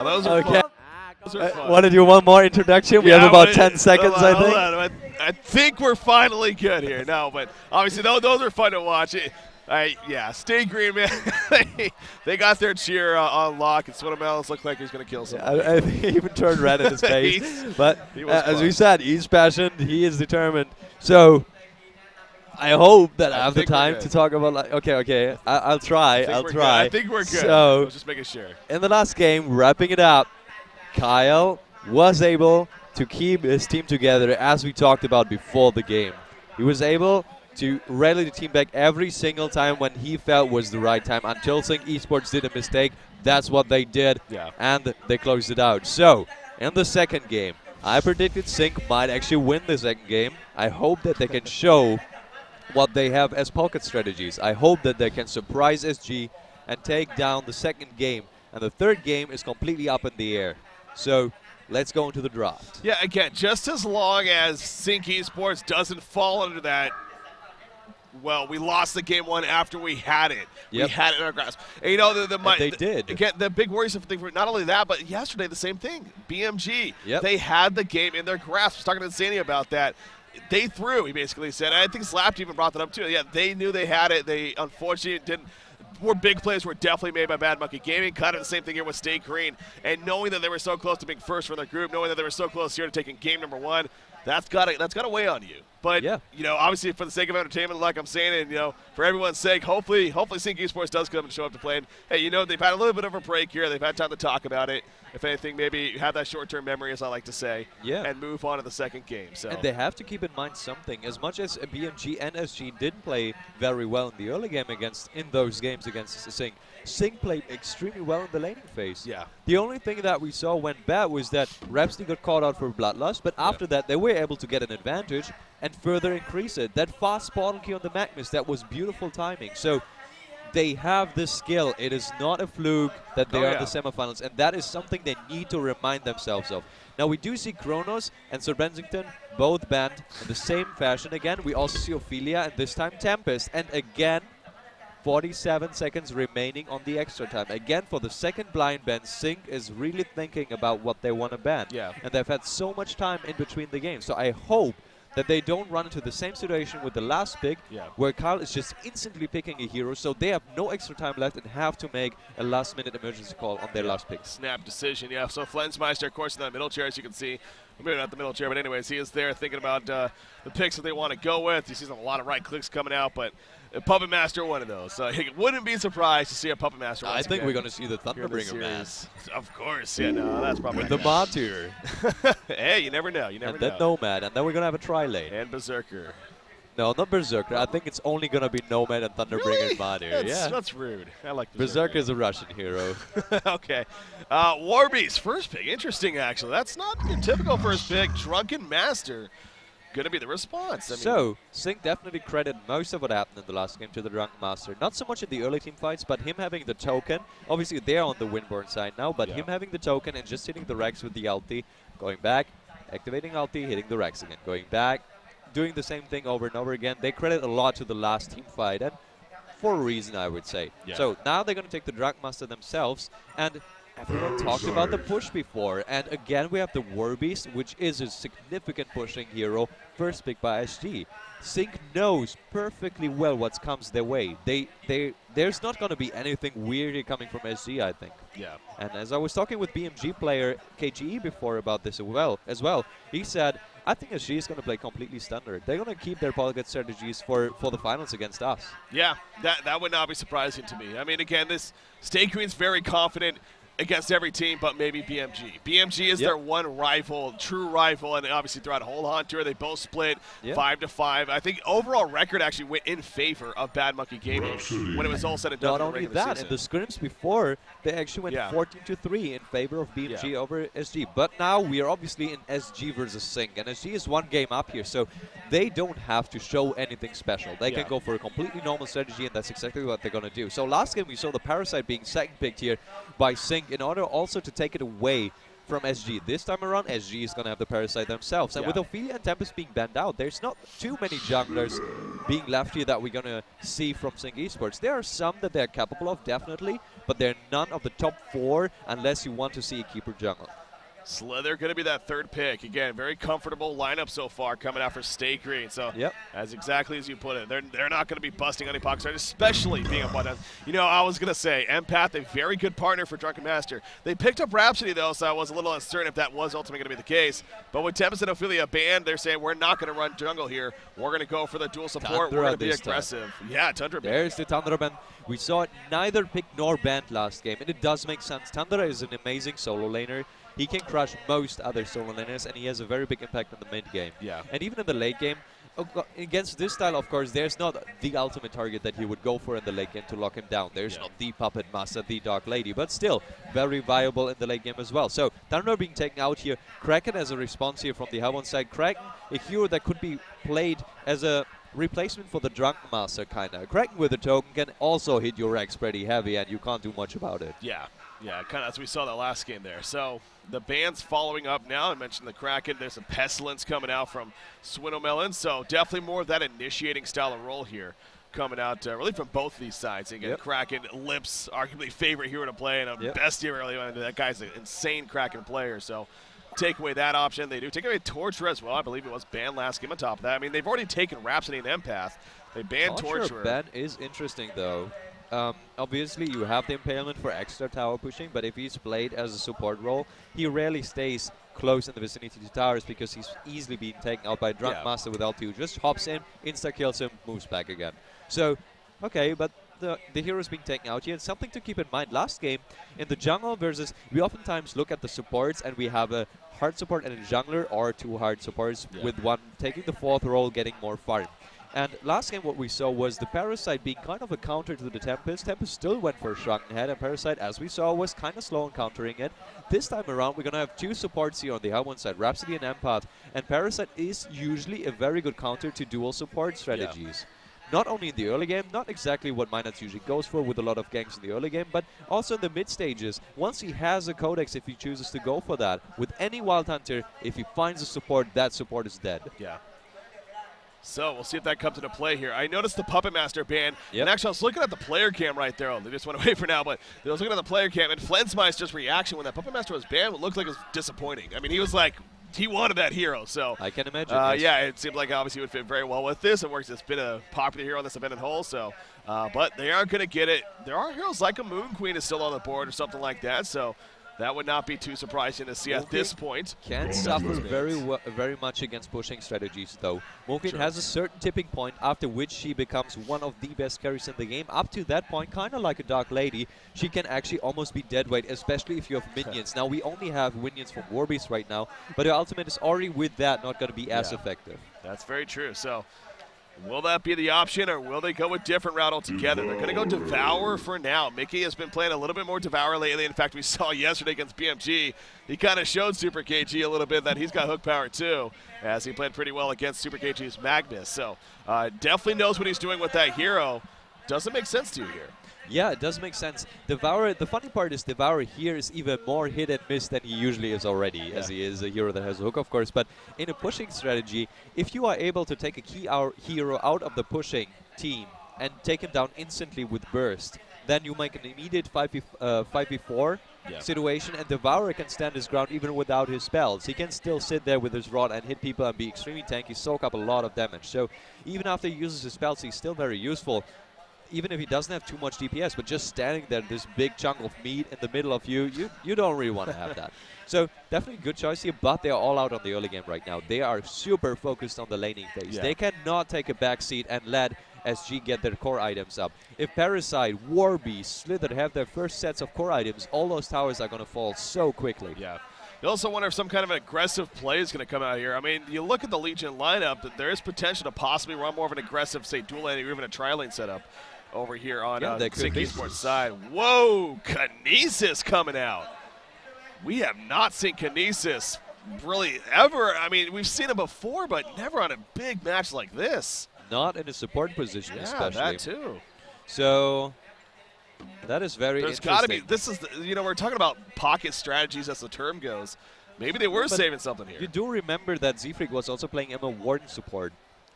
Those are Okay. fun. Those are fun. Want to do one more introduction? We Yeah, have about wait, 10 seconds, hold on, I think. hold on. I think we're finally good here. No, but obviously those are fun to watch. Yeah, stay green, man. they got their cheer on lock, and Swinamalis looked like he was going to kill somebody. I think he even turned red in his face. But he was as we close. said, he's passionate. He is determined. So I hope that I have the think we're time good. to talk about. Okay. I'll try. I'll we're try. good. I think we're good. I So was just making sure. in the last game, wrapping it up, Kyle was able to keep his team together, as we talked about before the game. He was able to rally the team back every single time when he felt was the right time. Until Sync Esports did a mistake, that's what they did, and they closed it out. So, in the second game, I predicted Sync might actually win the second game. I hope that they can show what they have as pocket strategies. I hope that they can surprise SG and take down the second game. And the third game is completely up in the air. So, let's go into the draft. Yeah, again, just as long as Sync Esports doesn't fall under that, well, we lost the game one after we had it. Yep. We had it in our grasp. And you know, they did. Again, the big worrisome thing for not only that, but yesterday the same thing. BMG, Yep. they had the game in their grasp. I was talking to Zanny about that. They threw, he basically said. I think Slapped even brought that up too. Yeah, they knew they had it. They unfortunately didn't. More big plays were definitely made by Bad Monkey Gaming. Kind of the same thing here with Stay Green. And knowing that they were so close to being first for their group, knowing that they were so close here to taking game number one, that's got to weigh on you. But you know, obviously for the sake of entertainment, like I'm saying, and you know, for everyone's sake, hopefully Sync Esports does come and show up to play. And hey, you know, they've had a little bit of a break here. They've had time to talk about it. If anything, maybe have that short-term memory, as I like to say, and move on to the second game. So. And they have to keep in mind something. As much as BMG and SG did play very well in the early game in those games against Sync, Sync played extremely well in the laning phase. Yeah. The only thing that we saw went bad was that Rapsty got caught out for Bloodlust, but after that they were able to get an advantage and further increase it. That fast portal key on the Magnus, that was beautiful timing. So they have this skill. It is not a fluke that they are in the semifinals, and that is something they need to remind themselves of. Now, we do see Kronos and Sir Bensington both banned in the same fashion again. We also see Ophelia, and this time Tempest. And again, 47 seconds remaining on the extra time. Again, for the second blind ban, Sync is really thinking about what they want to ban. And they've had so much time in between the games. So I hope that they don't run into the same situation with the last pick, where Kyle is just instantly picking a hero, so they have no extra time left and have to make a last-minute emergency call on their last pick. Snap decision, So Flensmeister, of course, in that middle chair, as you can see. Maybe not the middle chair, but anyways, he is there thinking about the picks that they want to go with. He sees a lot of right clicks coming out, but Puppet Master, one of those. So he wouldn't be surprised to see a Puppet Master. I think we're going to see the Thunderbringer, man. Of course, no, that's probably with the Martyr. Hey, you never know. You never know. And then Nomad, and then we're going to have a tri-lane. And Berserker. No, not Berserker. I think it's only going to be Nomad and Thunderbringer and Martyr. That's rude. I like Berserker. Berserker is a Russian hero. Okay. Warbeast, first pick. Interesting, actually. That's not your typical first pick. Drunken Master. Going to be the response. I mean, so, Sync definitely credit most of what happened in the last game to the Drunken Master. Not so much in the early team fights, but him having the token. Obviously, they're on the Windborn side now, but him having the token and just hitting the Rex with the ulti, going back, activating ulti, hitting the Rex again, going back, doing the same thing over and over again. They credit a lot to the last team fight, and for a reason, I would say. So, now they're going to take the Drunken Master themselves, and everyone talked about the push before, and again we have the Warbeast, which is a significant pushing hero, first pick by SG. Sync knows perfectly well what comes their way. There's not going to be anything weird here coming from SG, I think. And as I was talking with BMG player KGE before about this as well, he said, I think SG is going to play completely standard. They're going to keep their polygon strategies for the finals against us. Yeah, that would not be surprising to me. I mean, again, this Stay Green's very confident against every team but maybe BMG. BMG is their one rival, true rival, and obviously throughout HoN tour, they both split 5-5. I think overall record actually went in favor of Bad Monkey Gaming when it was all said and done. Not only that, in the scrims before, they actually went 14-3 in favor of BMG over SG. But now we are obviously in SG versus Sync, and SG is one game up here, so they don't have to show anything special. They can go for a completely normal strategy, and that's exactly what they're going to do. So last game we saw the Parasite being second picked here by Sync in order also to take it away from SG. This time around, SG is going to have the Parasite themselves. And with Ophelia and Tempest being banned out, there's not too many junglers being left here that we're going to see from Sync Esports. There are some that they're capable of, definitely, but they're none of the top 4 unless you want to see a keeper jungle. Slither going to be that third pick. Again, very comfortable lineup so far coming out for Stay Green. So as exactly as you put it, they're not going to be busting any pockets, especially being a button. You know, I was going to say, Empath, a very good partner for Drunken Master. They picked up Rhapsody, though, so I was a little uncertain if that was ultimately going to be the case. But with Tempest and Ophelia banned, they're saying we're not going to run jungle here. We're going to go for the dual support. Tundra, we're going to be aggressive. Yeah, Tundra. There's the Tundra ban. We saw it neither picked nor banned last game, and it does make sense. Tundra is an amazing solo laner. He can crush most other solo laners, and he has a very big impact on the mid game. Yeah. And even in the late game, against this style, of course, there's not the ultimate target that he would go for in the late game to lock him down. There's not the Puppet Master, the Dark Lady, but still very viable in the late game as well. So Thunder being taken out here, Kraken as a response here from the HoN side. Kraken, a hero that could be played as a replacement for the Drunken Master, kind of. Kraken with a token can also hit your Rex pretty heavy, and you can't do much about it. Yeah, kind of as we saw that last game there. So the band's following up now. I mentioned the Kraken. There's a Pestilence coming out from Swinomelon. So definitely more of that initiating style of role here coming out really from both of these sides. Again, Kraken, Lips, arguably favorite hero to play, and a best hero really. That guy's an insane Kraken player. So take away that option. They do take away Torture as well. I believe it was banned last game on top of that. I mean, they've already taken Rhapsody and Empath. They banned Torture. Ban is interesting, though. Obviously, you have the Impalement for extra tower pushing, but if he's played as a support role, he rarely stays close in the vicinity to towers because he's easily being taken out by Drunk Master with L2. Just hops in, insta-kills him, moves back again. So, okay, but the hero's being taken out here. And something to keep in mind, last game, in the jungle versus, we oftentimes look at the supports and we have a hard support and a jungler or 2 hard supports with one taking the 4th role, getting more farm. And last game what we saw was the Parasite being kind of a counter to the Tempest. Tempest still went for a Shrunken Head, and Parasite, as we saw, was kind of slow in countering it. This time around, we're going to have 2 supports here on the HoN side, Rhapsody and Empath. And Parasite is usually a very good counter to dual support strategies. Not only in the early game, not exactly what Minats usually goes for with a lot of ganks in the early game, but also in the mid stages. Once he has a Codex, if he chooses to go for that, with any Wild Hunter, if he finds a support, that support is dead. Yeah. So we'll see if that comes into play here. I noticed the Puppet Master ban, and actually I was looking at the player cam right there. They just went away for now, but I was looking at the player cam, and Flensmeister's reaction when that Puppet Master was banned looked like it was disappointing. I mean, he was like, he wanted that hero. So I can imagine. Yeah, it seemed like obviously he would fit very well with this. It works. It's been a popular hero on this event in whole. So, but they aren't going to get it. There are heroes like a Moon Queen is still on the board or something like that. So that would not be too surprising to see at this point. Can suffer very much against pushing strategies, though. Moonqueen has a certain tipping point after which she becomes one of the best carries in the game. Up to that point, kind of like a Dark Lady, she can actually almost be deadweight, especially if you have minions. Now, we only have minions from Warbeast right now, but her ultimate is already with that not going to be as effective. That's very true. So will that be the option, or will they go a different route altogether? They're going to go Devour for now. Mickey has been playing a little bit more Devour lately. In fact, we saw yesterday against BMG, he kind of showed Super KG a little bit that he's got hook power too, as he played pretty well against Super KG's Magnus. So definitely knows what he's doing with that hero. Doesn't make sense to you here. Yeah, it does make sense. Devour, the funny part is Devour here is even more hit and miss than he usually is already, as he is a hero that has a hook, of course. But in a pushing strategy, if you are able to take a key hero out of the pushing team and take him down instantly with Burst, then you make an immediate 5v4 situation, and Devourer can stand his ground even without his spells. He can still sit there with his rod and hit people and be extremely tanky, soak up a lot of damage. So even after he uses his spells, he's still very useful. Even if he doesn't have too much DPS, but just standing there, this big chunk of meat in the middle of you don't really want to have that. So definitely good choice here, but they're all out on the early game right now. They are super focused on the laning phase. They cannot take a backseat and let SG get their core items up. If Parasite, Warbeast, Slither have their first sets of core items, all those towers are going to fall so quickly. Yeah. You also wonder if some kind of an aggressive play is going to come out here. I mean, you look at the Legion lineup, that there is potential to possibly run more of an aggressive, say, dual lane or even a tri-lane setup over here on Sync Esports side. Whoa, Kinesis coming out. We have not seen Kinesis really ever. I mean, we've seen him before, but never on a big match like this. Not in a support position, especially. Yeah, that too. So That is very There's interesting. got to be. This is, we're talking about pocket strategies as the term goes. Maybe they were saving something here. You do remember that Zfreak was also playing Emma Warden support.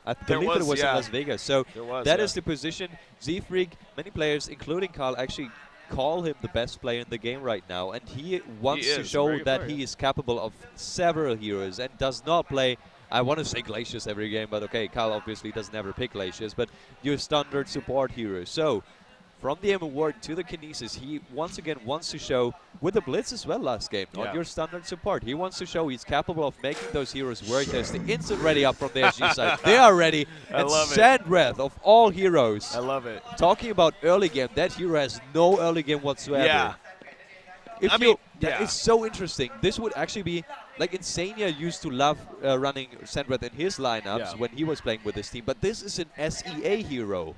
I There believe it was in yeah. Las Vegas. So that yeah. is the position. Zfreak, many players, including Carl, actually call him the best player in the game right now. And he wants to show that he is capable of several heroes and does not play, I want to say Glacius every game, but okay, Carl obviously doesn't ever pick Glacius, but your standard support hero. So from the Emma Ward to the Kinesis, he once again wants to show, with the Blitz as well last game, not your standard support. He wants to show he's capable of making those heroes work. There's the instant ready up from the SG side. They are ready. And Sandreth, of all heroes. I love it. Talking about early game, that hero has no early game whatsoever. Yeah. That is so interesting. This would actually be, like Insania used to love running Sandreth in his lineups when he was playing with his team, but this is an SEA hero.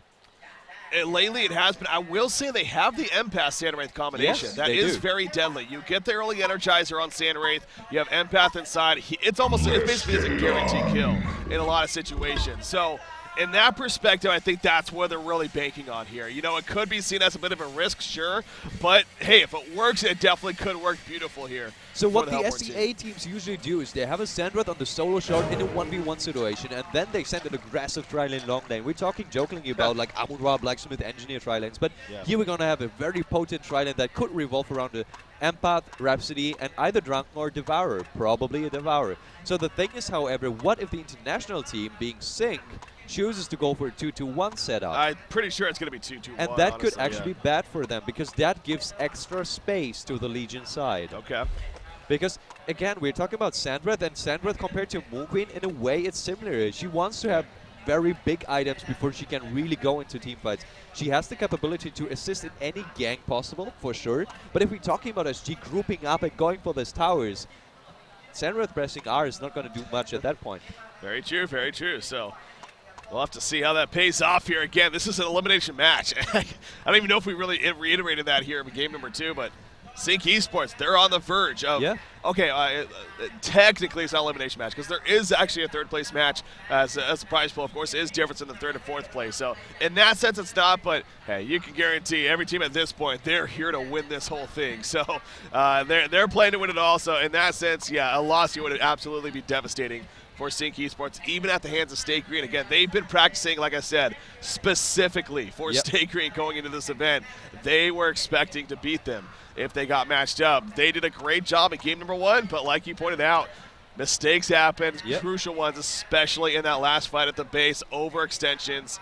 Lately, it has been. I will say they have the Empath Sandwraith combination. Yes, that is very deadly. You get the early Energizer on Sandwraith. You have Empath inside. It basically is a guaranteed kill in a lot of situations. So, in that perspective, I think that's where they're really banking on here. It could be seen as a bit of a risk, sure, but hey, if it works, it definitely could work beautiful here. So what the SEA teams usually do is they have a Sandreth on the solo shard in a 1v1 situation, and then they send an aggressive tri-lane long lane. We're talking jokingly about like Amun-Ra, Blacksmith, Engineer tri-lanes, but here we're going to have a very potent tri-lane that could revolve around the Empath, Rhapsody, and either Drunken or Devourer, probably a Devourer. So the thing is, however, what if the international team, being Sync, chooses to go for a 2-2-1 setup? I'm pretty sure it's going to be 2-2-1. And that could actually be bad for them, because that gives extra space to the Legion side. Okay. Because, again, we're talking about Sandreth, and Sandreth compared to Moon Queen, in a way, it's similar. She wants to have very big items before she can really go into team fights. She has the capability to assist in any gank possible, for sure. But if we're talking about SG grouping up and going for those towers, Sandreth pressing R is not going to do much at that point. Very true, very true. So we'll have to see how that pays off here. Again, this is an elimination match. I don't even know if we really reiterated that here in game number 2, but Sync Esports, they're on the verge of, technically it's not an elimination match because there is actually a third place match as the prize pool, of course, is different in the third and fourth place. So in that sense, it's not, but hey, you can guarantee every team at this point, they're here to win this whole thing. So they're playing to win it all. So in that sense, a loss here would absolutely be devastating for Sync Esports, even at the hands of Stay Green. Again, they've been practicing, like I said, specifically for Stay Green going into this event. They were expecting to beat them if they got matched up. They did a great job in game number 1, but like you pointed out, mistakes happened, crucial ones, especially in that last fight at the base. Overextensions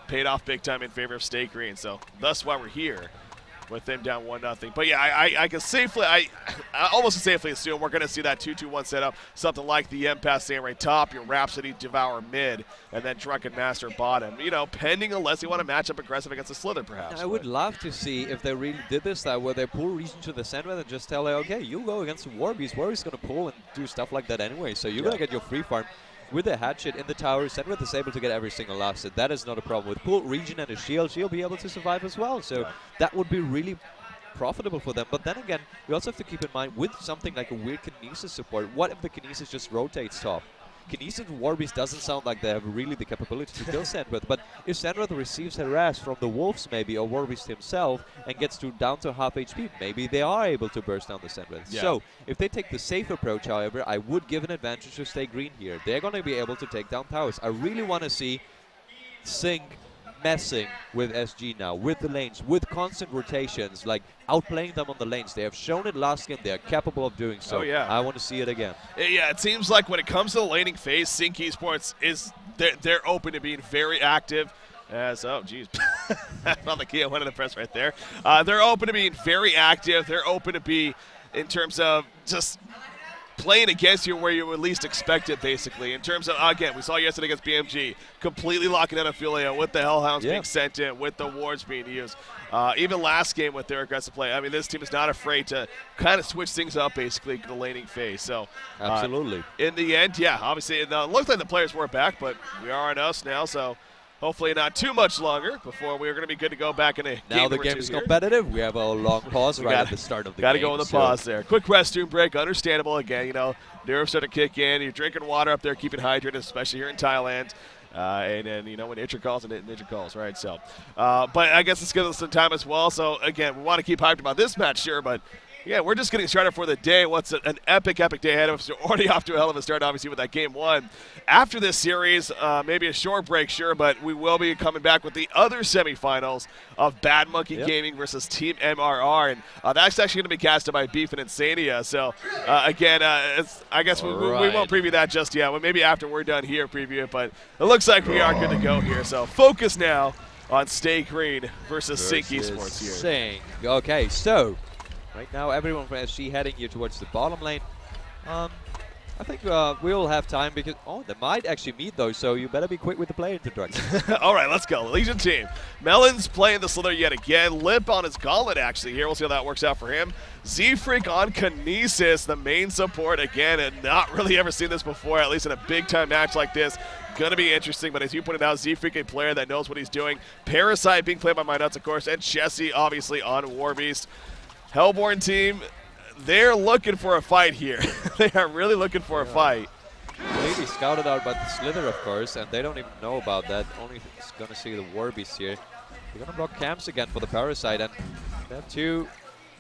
paid off big time in favor of Stay Green. So that's why we're here with them down 1-0. But yeah, I can safely, I almost safely assume we're going to see that 2-2-1 setup, something like the Empath Samurai top, your Rhapsody Devour mid, and then Drunken Master bottom. Pending unless you want to match up aggressive against a Slither, perhaps. I would love to see if they really did this style where they pull Region to the center and just tell her, okay, you go against Warbeast. Warbeast going to pull and do stuff like that anyway, so you're going to get your free farm. With the hatchet in the tower, Sandreth is able to get every single last hit. That is not a problem. With Pool, Region, and a shield, she'll be able to survive as well. So that would be really profitable for them. But then again, we also have to keep in mind, with something like a weird Kinesis support, what if the Kinesis just rotates top? Kinesis and Warbeast doesn't sound like they have really the capability to kill Sandreth, but if Sandreth receives harass from the Wolves maybe, or Warbeast himself, and gets down to half HP, maybe they are able to burst down the Sandreth. So, if they take the safe approach, however, I would give an advantage to Stay Green here. They're going to be able to take down towers. I really want to see Sync messing with SG now, with the lanes, with constant rotations, like outplaying them on the lanes. They have shown it last game. They are capable of doing so. I want to see it again. Yeah, it seems like when it comes to the laning phase, Sync Esports they're open to being very active. Found the key. I wanted to press right there. They're open to being very active. They're open to be in terms of just playing against you where you would least expect it, basically. In terms of, again, we saw yesterday against BMG, completely locking down Ophelia with the Hellhounds being sent in, with the wards being used. Even last game with their aggressive play, I mean, this team is not afraid to kind of switch things up, basically, in the laning phase. So, absolutely. In the end, obviously, it looked like the players were back, but we are on us now, so hopefully not too much longer before we're going to be good to go back in a game. Now the game is competitive. We have a long pause right at the start of the game. Got to go in the pause there. Quick restroom break. Understandable. Again, nerves start to kick in. You're drinking water up there, keeping hydrated, especially here in Thailand. And then, you know, when nature calls, and nature calls, right? So, but I guess it's gives us some time as well. So, again, we want to keep hyped about this match, sure, but yeah, we're just getting started for the day. What's an epic day ahead of us. We're already off to a hell of a start, obviously, with that game 1. After this series, maybe a short break, sure, but we will be coming back with the other semifinals of Bad Monkey Gaming versus Team MRR. And that's actually going to be casted by Beef and Insania. So, again, I guess we won't preview that just yet. Well, maybe after we're done here, preview it. But it looks like we are good to go here. So, focus now on Stay Green versus Sync Esports here. Sync. Okay, so right now, everyone from SG heading here towards the bottom lane. I think we'll have time because, they might actually meet though, so you better be quick with the player introduction. All right, let's go. Legion team. Melon's playing the Slither yet again. Limp on his gauntlet actually here. We'll see how that works out for him. Z-Freak on Kinesis, the main support again, and not really ever seen this before, at least in a big-time match like this. Gonna be interesting, but as you pointed out, Z-Freak, a player that knows what he's doing. Parasite being played by MyNuts, of course, and Chessie obviously on Warbeast. Hellborn team, they're looking for a fight here. They are really looking for a fight. Completely scouted out by the Slither, of course, and they don't even know about that. Only going to see the Warbeast here. They're going to block camps again for the Parasite, and they have two.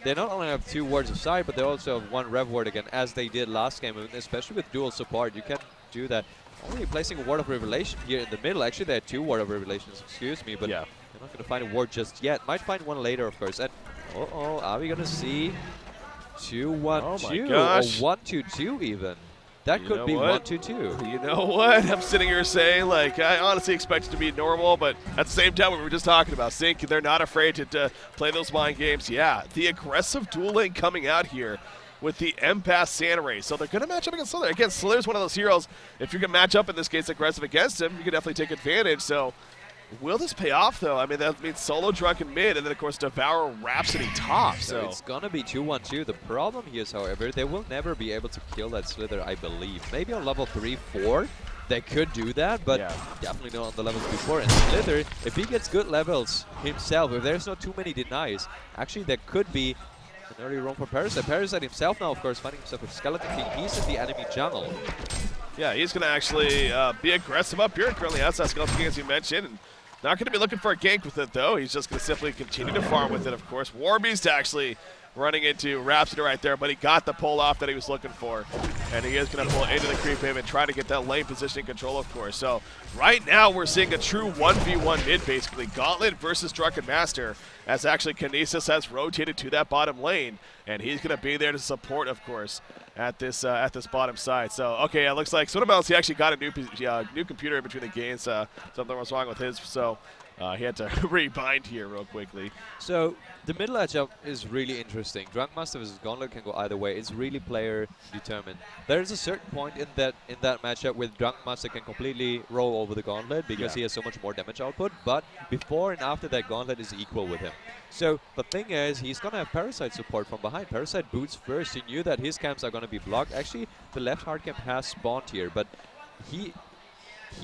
They not only have 2 wards of sight, but they also have 1 rev ward again, as they did last game. And especially with dual support, you can do that. Only placing a ward of revelation here in the middle. Actually, they had 2 ward of revelations, excuse me, but they're not going to find a ward just yet. Might find one later, of course. And are we going to see 2-1-2 or 1-2-2 even? That could be 1-2-2. You know what? I'm sitting here saying, like, I honestly expect it to be normal, but at the same time, we were just talking about Sync. They're not afraid to play those mind games. Yeah, the aggressive dual lane coming out here with the Empath Santa Ray. So they're going to match up against Slither. Again, Slither's one of those heroes. If you can match up, in this case, aggressive against him, you can definitely take advantage. So will this pay off, though? I mean, that means Solo Drunken mid, and then, of course, Devour Rhapsody top. So it's going to be 2-1-2. The problem here is, however, they will never be able to kill that Slither, I believe. Maybe on level 3-4, they could do that, but definitely not on the levels before. And Slither, if he gets good levels himself, if there's not too many denies, actually there could be an early roam for Parasite. Parasite himself now, of course, finding himself with Skeleton King. He's in the enemy jungle. Yeah, he's going to actually be aggressive up here. Currently outside Skeleton King, as you mentioned. And not going to be looking for a gank with it, though. He's just going to simply continue to farm with it, of course. Warbeast actually running into Rhapsody right there, but he got the pull off that he was looking for. And he is going to pull into the creep wave and try to get that lane positioning control, of course. So right now we're seeing a true 1v1 mid, basically. Gauntlet versus Drunken Master, as actually Kinesis has rotated to that bottom lane. And he's going to be there to support, of course, at this bottom side. So, okay, it looks like Sotomalis, he actually got a new computer in between the games. Something was wrong with his, so he had to rebind here real quickly. So the middle matchup is really interesting. Drunkmaster versus Gauntlet can go either way. It's really player determined. There is a certain point in that matchup where Drunkmaster can completely roll over the Gauntlet because he has so much more damage output. But before and after that, Gauntlet is equal with him. So the thing is, he's going to have Parasite support from behind. Parasite boots first. He knew that his camps are going to be blocked. Actually, the left hard camp has spawned here, but he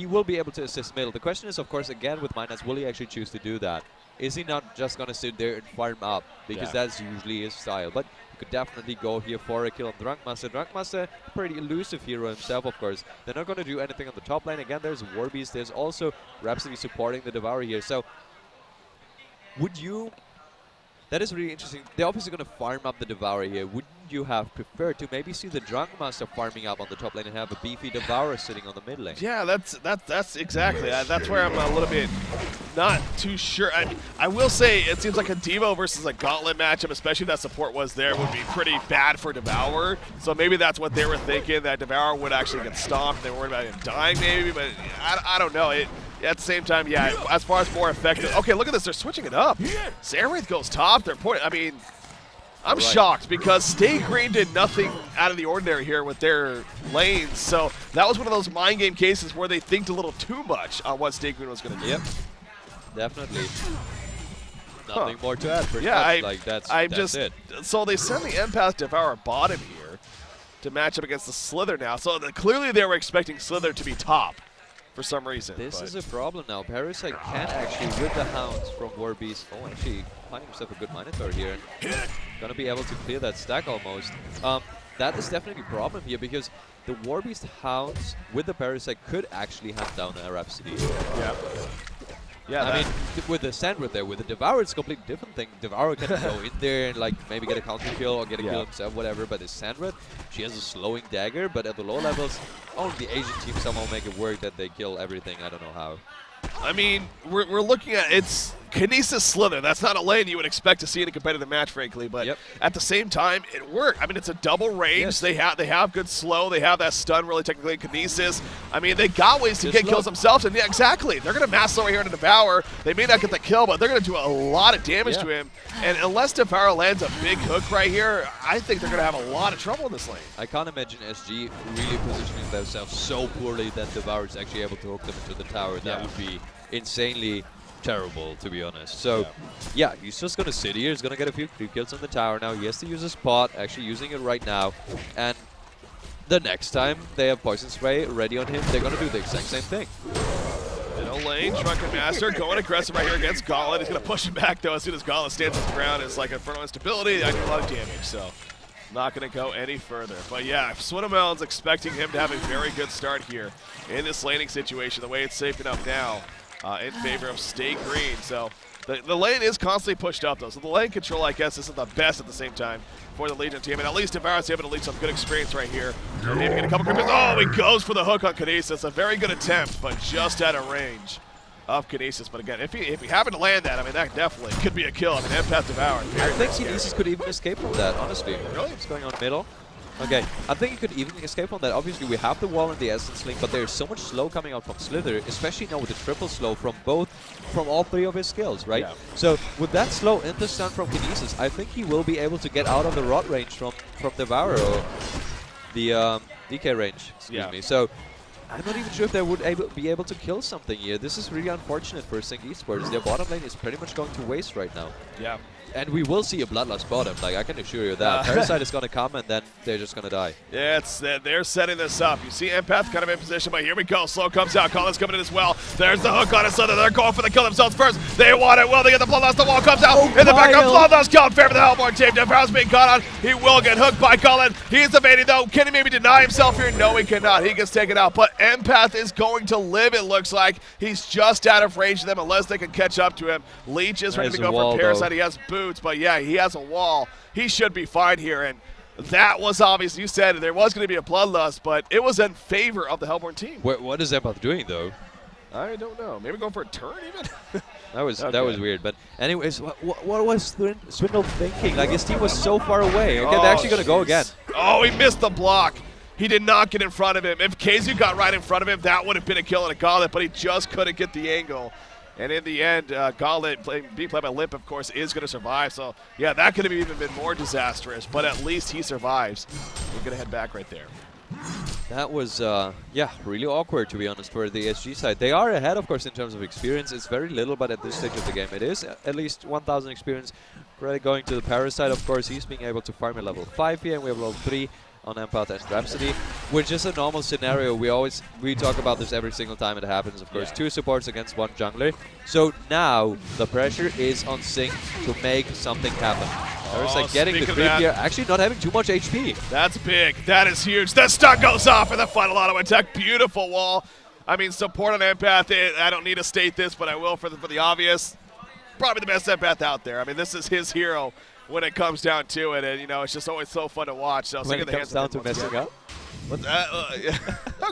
will be able to assist middle. The question is, of course, again with MyNuts, will he actually choose to do that? Is he not just going to sit there and farm up? Because that's usually his style. But he could definitely go here for a kill on Drunkmaster. Drunkmaster, pretty elusive hero himself, of course. They're not going to do anything on the top lane. Again, there's Warbeast. There's also Rhapsody supporting the Devourer here. So would you... That is really interesting. They're obviously going to farm up the Devourer here. Wouldn't you have preferred to maybe see the Drunkmaster farming up on the top lane and have a beefy Devourer sitting on the mid lane? Yeah, that's exactly. That's where I'm a little bit not too sure. I will say it seems like a Devo versus a Gauntlet matchup, especially if that support was there, would be pretty bad for Devourer. So maybe that's what they were thinking, that Devourer would actually get stomped. They were worried about him dying maybe, but I don't know. At the same time, yeah, as far as more effective. Okay, look at this. They're switching it up. Zerath goes top. They're pointing. I mean, I'm shocked because Stay Green did nothing out of the ordinary here with their lanes. So that was one of those mind game cases where they thinked a little too much on what Stay Green was going to do. Yep, definitely. Nothing more to add. That's it. So they send the Empath Devourer bottom here to match up against the Slither now. So clearly they were expecting Slither to be top for some reason. This is a problem now. Parasite can actually, with the Hounds from Warbeast, actually find himself a good Minotaur here. Gonna be able to clear that stack almost. that is definitely a problem here because the Warbeast Hounds with the Parasite could actually hunt down a Rhapsody. Yeah. Yeah, I mean, with the Sandwrath there, with the Devourer, it's a completely different thing. Devourer can go in there and like maybe get a counter kill or get a kill himself, whatever. But the Sandwrath, she has a slowing dagger, but at the low levels, only the Asian team somehow make it work that they kill everything. I don't know how. I mean, we're looking at it's Kinesis Slither. That's not a lane you would expect to see in a competitive match, frankly. But at the same time, it worked. I mean, it's a double range. Yes. They have good slow. They have that stun really technically in Kinesis. I mean, they got ways to get slow. kills themselves. And yeah, exactly. They're going to mass slow right here into Devour. They may not get the kill, but they're going to do a lot of damage to him. And unless Devour lands a big hook right here, I think they're going to have a lot of trouble in this lane. I can't imagine SG really positioning themselves so poorly that Devour is actually able to hook them into the tower. That would be insanely terrible, to be honest. So, yeah, he's just going to sit here. He's going to get a few creep kills on the tower now. He has to use a spot, actually using it right now. And the next time they have Poison Spray ready on him, they're going to do the exact same thing. Middle lane, Drunken Master going aggressive right here against Gauntlet. He's going to push him back, though, as soon as Gauntlet stands on the ground. It's like Inferno instability. I do a lot of damage, so not going to go any further. But yeah, Swinamelon's expecting him to have a very good start here in this laning situation, the way it's shaping up now. In favor of Stay Green. So the lane is constantly pushed up, though. So the lane control, I guess, isn't the best at the same time for the Legion team. And at least Devour's able to lead some good experience right here. Maybe get a couple creeps. Oh, he goes for the hook on Kinesis. A very good attempt, but just out of range of Kinesis. But again, if he happened to land that, I mean, that definitely could be a kill. I mean, Empath Devour. I think Kinesis could even escape from that, honestly. Really? What's going on middle? Okay, I think he could even escape from that. Obviously, we have the wall and the Essence Link, but there's so much slow coming out from Slither, especially now with the triple slow from all three of his skills, right? Yeah. So with that slow into stun from Kinesis, I think he will be able to get out of the rot range from Devour, or the DK range, excuse me. So I'm not even sure if they would be able to kill something here. This is really unfortunate for Sync Esports. Their bottom lane is pretty much going to waste right now. Yeah. And we will see a Bloodlust bottom, like I can assure you that. Parasite is going to come and then they're just going to die. Yeah, they're setting this up. You see Empath kind of in position, but here we go. Slow comes out. Collins coming in as well. There's the hook on it, so they're going for the kill themselves first. They want it. Will they get the Bloodlust? The wall comes out. In the back of Bloodlust coming fair for the Hellborn team. Devour's being caught on. He will get hooked by Cullen. He's evading though. Can he maybe deny himself here? No, he cannot. He gets taken out. But Empath is going to live, it looks like. He's just out of range of them unless they can catch up to him. Leech is ready to go for Parasite. He has boots, but yeah, he has a wall. He should be fine here. And that was obvious. You said there was going to be a Bloodlust, but it was in favor of the Hellborn team. What is Empath doing, though? I don't know. Maybe going for a turn, even? That was weird. But anyways, what was Swindle thinking? Like, his team was so far away. Okay, they're actually going to go again. Oh, he missed the block. He did not get in front of him. If KZU got right in front of him, that would have been a kill and a Gauntlet, but he just couldn't get the angle. And in the end, Gauntlet, being played by Limp, of course, is going to survive. So, yeah, that could have even been more disastrous, but at least he survives. We're going to head back right there. That was, yeah, really awkward, to be honest, for the SG side. They are ahead, of course, in terms of experience. It's very little, but at this stage of the game, it is at least 1,000 experience. Really going to the Parasite, of course, he's being able to farm at level 5 here, and we have level 3 on Empath and Rhapsody, which is a normal scenario. We talk about this every single time it happens, of course. 2 supports against 1 jungler. So now the pressure is on Sync to make something happen. Parasite getting the creep here, actually not having too much HP. That's big. That is huge. The stun goes off in the final auto attack. Beautiful wall. I mean, support on Empath, I don't need to state this, but I will for the obvious. Probably the best Empath out there. I mean, this is his hero when it comes down to it, and you know, it's just always so fun to watch. So when it comes down to messing up?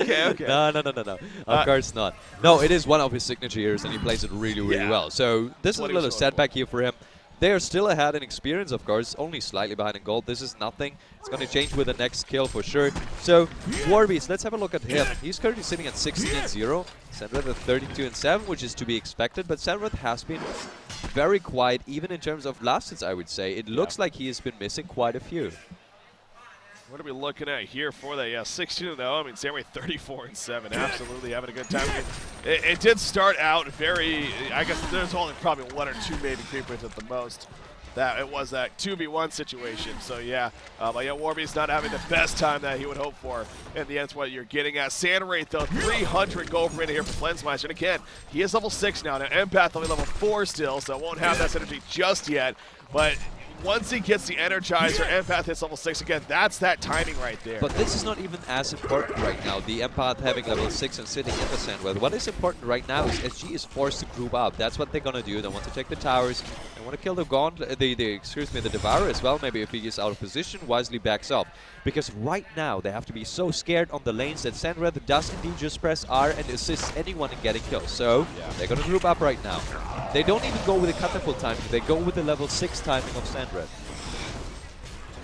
Okay. No. Of course not. No, it is one of his signature heroes, and he plays it really well. So this is a little setback here for him. They are still ahead in experience, of course, only slightly behind in gold. This is nothing. It's going to change with the next kill for sure. So, Warbeast, let's have a look at him. He's currently sitting at 16-0. Sandwrath at 32-7, which is to be expected. But Sandwrath has been very quiet, even in terms of last hits, I would say. It looks like he has been missing quite a few. What are we looking at here for that? Yeah, 16-0. I mean, Sandwrath 34-7. Absolutely having a good time. It did start out very, I guess there's only probably 1 or 2 maybe creepers at the most. That it was that 2v1 situation. So yeah, but yeah, Warbeast not having the best time that he would hope for. In the end, that's what you're getting at. Sandwrath though, 300 gold per here for Flensmeister. And again, he is level 6 now. Now Empath only level 4 still, so won't have that synergy just yet. But once he gets the Energizer, Empath hits level 6 again. That's that timing right there. But this is not even as important right now, the Empath having level 6 and sitting in the Sandweather. What is important right now is SG is forced to group up. That's what they're gonna do. They want to take the towers. They want to kill the Gauntlet, the Devourer as well. Maybe if he is out of position, wisely backs up. Because right now, they have to be so scared on the lanes that Sandweather does indeed just press R and assist anyone in getting kills. So, they're gonna group up right now. They don't even go with the catapult timing, they go with the level 6 timing of Sandred.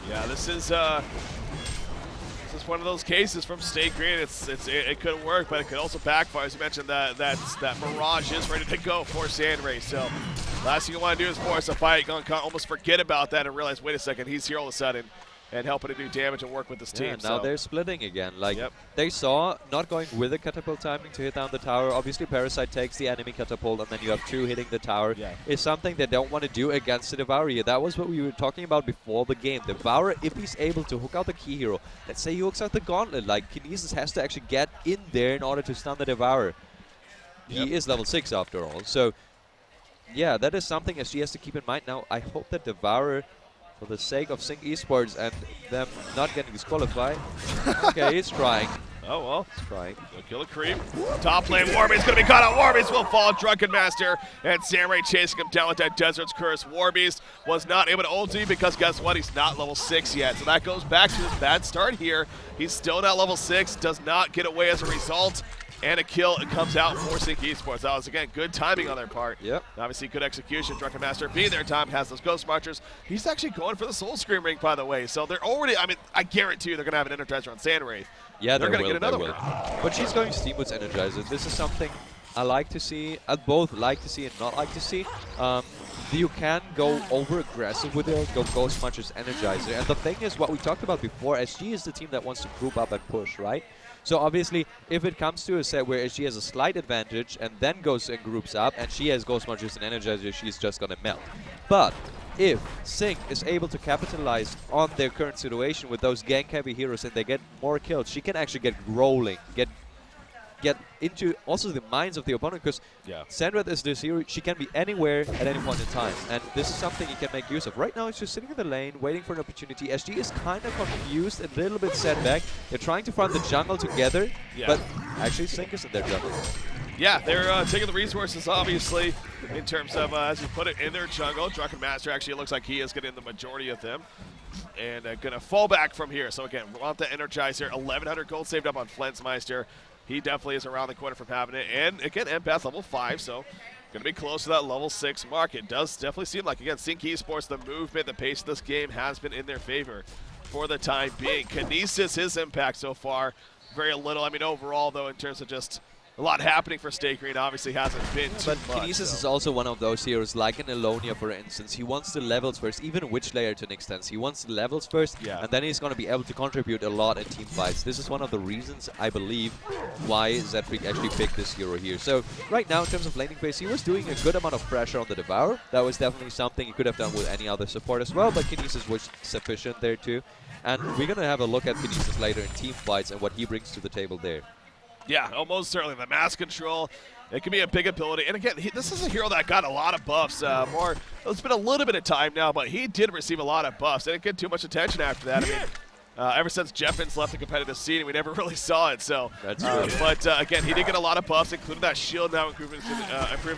Yeah, this is one of those cases from State Green. It could work, but it could also backfire. As you mentioned, that Mirage is ready to go for Sandray. So last thing you want to do is force a fight. You're gonna almost forget about that and realize, wait a second, he's here all of a sudden and helping to do damage and work with this team. Now they're splitting again. Like, they saw not going with the catapult timing to hit down the tower. Obviously, Parasite takes the enemy catapult, and then you have 2 hitting the tower. Is something they don't want to do against the Devourer here. That was what we were talking about before the game. Devourer, if he's able to hook out the key hero, let's say he hooks out the Gauntlet, like, Kinesis has to actually get in there in order to stun the Devourer. He is level 6 after all. So, yeah, that is something SG has to keep in mind. Now, I hope that Devourer, for the sake of Sync Esports and them not getting disqualified. Okay, he's trying. Oh, well. He's trying. He'll kill a creep. Top lane, Warbeast going to be caught out. Warbeast will fall. Drunken Master and Samurai chasing him down with that Desert's Curse. Warbeast was not able to ulti because guess what? He's not level 6 yet. So that goes back to his bad start here. He's still not level 6. Does not get away as a result. And a kill comes out for Sync Esports. That was, again, good timing on their part. Obviously, good execution. Drunken Master being their time, has those Ghost Marchers. He's actually going for the Soul Scream ring, by the way. So they're already, I mean, I guarantee you they're going to have an Energizer on Sandwraith. Yeah, they're going to get another one. But she's going Steamboat's Energizer. This is something I like to see. I both like to see and not like to see. You can go over-aggressive with it, go Ghost Marchers Energizer. And the thing is, what we talked about before, SG is the team that wants to group up and push, right? So obviously, if it comes to a set where she has a slight advantage and then goes and groups up, and she has Ghost Marchers and Energizer, she's just gonna melt. But if Sync is able to capitalize on their current situation with those gank-heavy heroes and they get more kills, she can actually get rolling, get into also the minds of the opponent, because Sandred is this hero, she can be anywhere at any point in time, and this is something you can make use of. Right now, it's just sitting in the lane, waiting for an opportunity. SG is kind of confused, a little bit set back. They're trying to farm the jungle together, but actually Sync is in their jungle. Yeah, they're taking the resources, obviously, in terms of, as you put it, in their jungle. Drunken Master actually looks like he is getting the majority of them. And going to fall back from here. So again, we want the Energizer. 1,100 gold saved up on Flensmeister. He definitely is around the corner from having it. And again, Empath level 5, so going to be close to that level 6 mark. It does definitely seem like, again, Sync Esports, the movement, the pace of this game has been in their favor for the time being. Kinesis, his impact so far, very little. I mean, overall, though, in terms of just a lot happening for State Green, obviously hasn't been too much. But Kinesis is also one of those heroes, like an Elonia, for instance. He wants the levels first, even Witch Layer to an extent. He wants the levels first, and then he's going to be able to contribute a lot in team fights. This is one of the reasons, I believe, why Zedfreak actually picked this hero here. So right now, in terms of laning phase, he was doing a good amount of pressure on the Devourer. That was definitely something he could have done with any other support as well, but Kinesis was sufficient there too. And we're going to have a look at Kinesis later in team fights and what he brings to the table there. Yeah, almost certainly. The mass control, it can be a big ability. And again, this is a hero that got a lot of buffs. It's been a little bit of time now, but he did receive a lot of buffs. They didn't get too much attention after that. I mean, ever since Jeffins left the competitive scene, we never really saw it. So, that's true. But again, he did get a lot of buffs, including that shield now, improving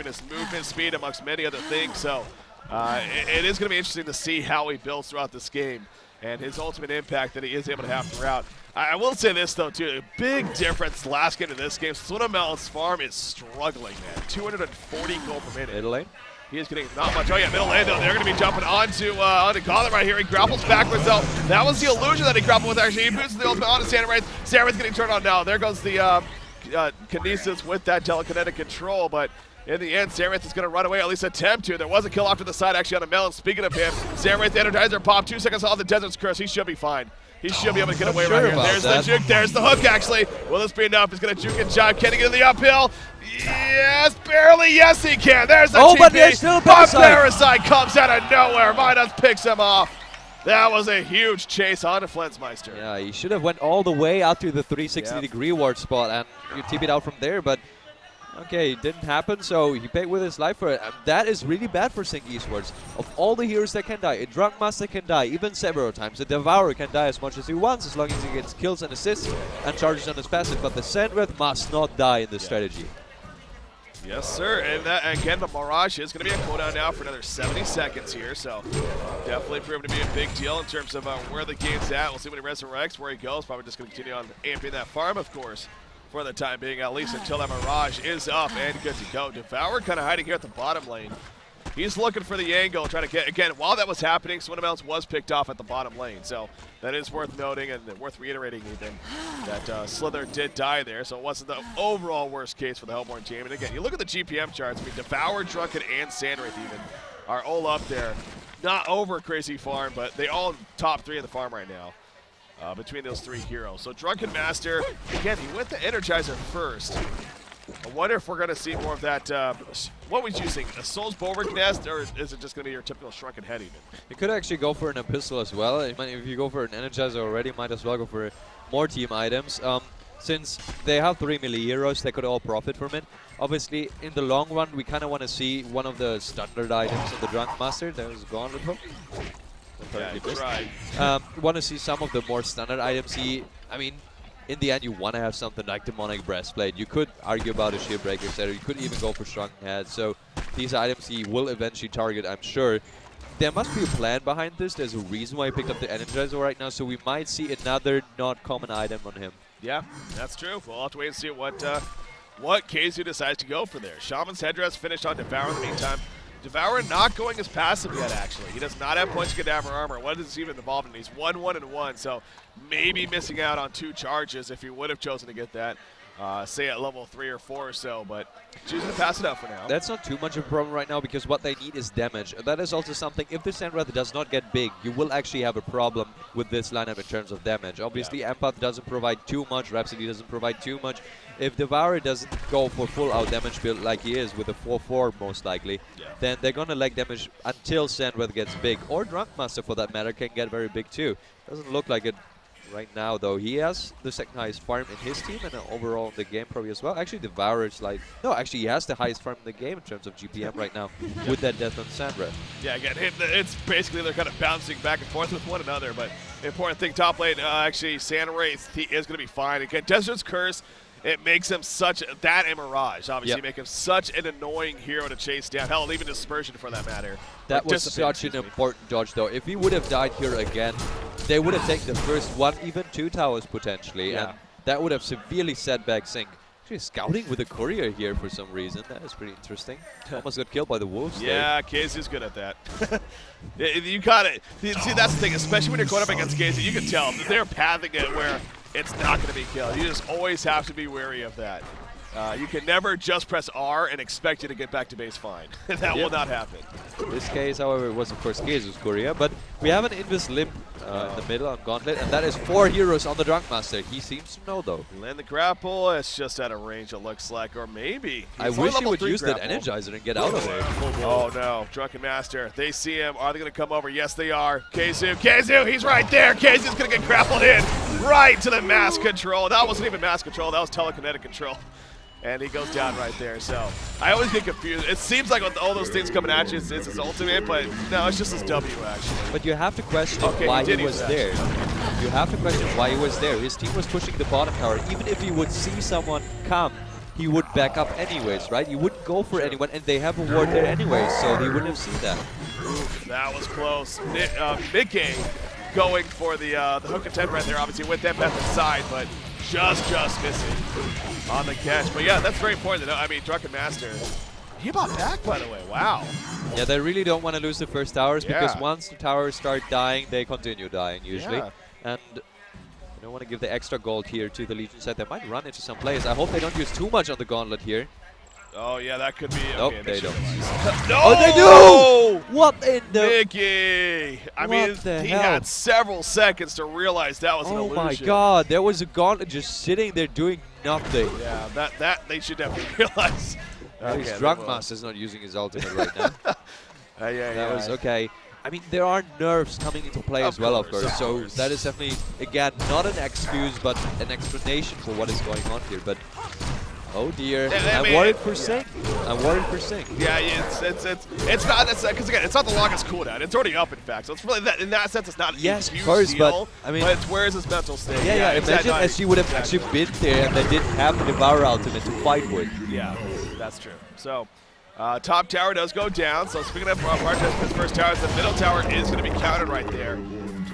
his movement speed, amongst many other things. So, it is going to be interesting to see how he builds throughout this game and his ultimate impact that he is able to have throughout. I will say this, though, too. A big difference last game to this game. Swinamel's farm is struggling, man. 240 gold per minute. Middle lane? He is getting not much. Oh, yeah, middle lane, though. They're going to be jumping onto Gauntlet right here. He grapples backwards, though. That was the illusion that he grappled with, actually. He boosts the ultimate onto Sandwraith. Sandwraith's getting turned on now. There goes the Kinesis with that telekinetic control, but in the end, Sandwraith is going to run away, at least attempt to. There was a kill off to the side, actually, on the melon. Speaking of him, Sandwraith, the Energizer pop, 2 seconds off the Desert's Curse. He should be fine. He should be able to get away right here. There's the juke. There's the hook, actually. Will this be enough? He's going to juke and jive. Can he get in the uphill? Yes, barely. Yes, he can. There's the TP. But there's still Parasite comes out of nowhere. Midas picks him off. That was a huge chase on to Flensmeister. Yeah, he should have went all the way out to the 360-degree ward spot, and you TP'd out from there, but Okay, it didn't happen, so he paid with his life for it. That is really bad for Sync Esports. Of all the heroes that can die, a Drunk Master can die even several times. A Devourer can die as much as he wants, as long as he gets kills and assists and charges on his passive. But the Sandwrath must not die in this strategy. Yes, sir. And that, again, the Mirage is going to be a cooldown now for another 70 seconds here. So definitely proven to be a big deal in terms of where the game's at. We'll see when he resurrects, where he goes. Probably just going to continue on amping that farm, of course, for the time being, at least until that Mirage is up and good to go. Devour kind of hiding here at the bottom lane. He's looking for the angle, trying to get, again, while that was happening, someone else was picked off at the bottom lane. So that is worth noting and worth reiterating even that Slither did die there. So it wasn't the overall worst case for the Hellborn team. And again, you look at the GPM charts, I mean, Devour, Drunken, and Sandwrath even are all up there. Not over Crazy Farm, but they all top 3 in the farm right now. Between those 3 heroes. So Drunken Master, again, he went the Energizer first. I wonder if we're going to see more of that. What was you using? A Soul's Bulwark Nest, or is it just going to be your typical Shrunken Head even? You could actually go for an Epistle as well. I mean, if you go for an Energizer already, might as well go for more team items. Since they have 3 melee heroes, they could all profit from it. Obviously, in the long run, we kind of want to see one of the standard items of the Drunk Master. There's Gauntlet Hook. Yeah, he tried. Want to see some of the more standard items. I mean, in the end, you want to have something like Demonic Breastplate. You could argue about a Shield Breaker set, or you could even go for Shrunken Head. So these items he will eventually target, I'm sure. There must be a plan behind this. There's a reason why he picked up the Energizer right now, so we might see another not common item on him. Yeah, that's true. We'll have to wait and see what KZU decides to go for there. Shaman's Headdress finished on Devour in the meantime. Devour not going as passive yet, actually. He does not have Punch Cadaver Armor. What does he even evolve in? He's 1-1-1, so maybe missing out on 2 charges if he would have chosen to get that, say at level 3 or 4 or so, but choosing to pass it up for now. That's not too much of a problem right now because what they need is damage. That is also something, if the Sandwrath does not get big, you will actually have a problem with this lineup in terms of damage. Obviously, Empath doesn't provide too much, Rhapsody doesn't provide too much. If Devourer doesn't go for full out damage build like he is with a 4-4 most likely, then they're going to lag damage until Sandwrath gets big. Or Drunk Master for that matter can get very big too. Doesn't look like it right now though. He has the second highest farm in his team and overall in the game probably as well. Actually Devourer is like, no, actually he has the highest farm in the game in terms of GPM right now with that death on Sandwrath. Yeah, again, it's basically they're kind of bouncing back and forth with one another, but the important thing top lane, actually Sandwrath, he is going to be fine. Again, Desert's Curse, it makes him such, that and Mirage, obviously, make him such an annoying hero to chase down. Hell, even Dispersion for that matter. That was such an important dodge, though. If he would have died here again, they would have taken the first 1, even 2 towers potentially, and that would have severely set back Sync. Actually, scouting with a courier here for some reason. That is pretty interesting. Almost got killed by the wolves. Yeah, KZU's good at that. You got it. See, that's the thing, especially when you're going up against KZU, you can tell that they're pathing it where it's not going to be killed. You just always have to be wary of that. You can never just press R and expect you to get back to base fine. That will not happen. In this case, however, it was of course KZU's courier, but we have an Invis Limp in the middle on Gauntlet, and that is 4 heroes on the Drunk Master. He seems to know though. Land the grapple, it's just out of range it looks like, or maybe. I wish he would use that Energizer and get out of there. Oh no, Drunken Master, they see him, are they going to come over? Yes they are. KZU, he's right there. KZU's going to get grappled in, right to the mass control. That wasn't even mass control, that was telekinetic control. And he goes down right there, so I always get confused. It seems like with all those things coming at you, it's his ultimate, but no, it's just his W, actually. But you have to question why he was there. You have to question why he was there. His team was pushing the bottom tower. Even if he would see someone come, he would back up anyways, right? You wouldn't go for anyone, and they have a ward there anyways, so he wouldn't have seen that. Oof, that was close. Mickey going for the hook attempt right there, obviously with that method side, but just missing on the catch. But yeah, that's very important. I mean, Drunken Master, he bought back, by the way. Wow. Yeah, they really don't want to lose the first towers because once the towers start dying, they continue dying usually. And you don't want to give the extra gold here to the Legion side. They might run into some players. I hope they don't use too much on the Gauntlet here. Oh, yeah, that could be. Nope, okay, they don't. No! Oh, they do! What in the... Mickey! I mean, he had several seconds to realize that was an illusion. Oh my god, there was a Gauntlet just sitting there doing nothing. Yeah, that they should definitely realize. His Drunk Master's not using his ultimate right now. That was okay. I mean, there are nerfs coming into play as well, of course. So that is definitely, again, not an excuse, but an explanation for what is going on here. But Oh dear. I I'm mean, worried for Sing. I'm worried for Sing. Yeah, it's not because again, it's not the longest cooldown. It's already up, in fact. So it's really that in that sense, it's not a Yes, huge of course, deal. but I mean, it's where's his mental state? Yeah. It's that Imagine night. if she would have actually been there and they didn't have the Devour ultimate to fight with. Yeah, that's true. So. Top tower does go down. So speaking of Partizan's first towers, the middle tower is going to be counted right there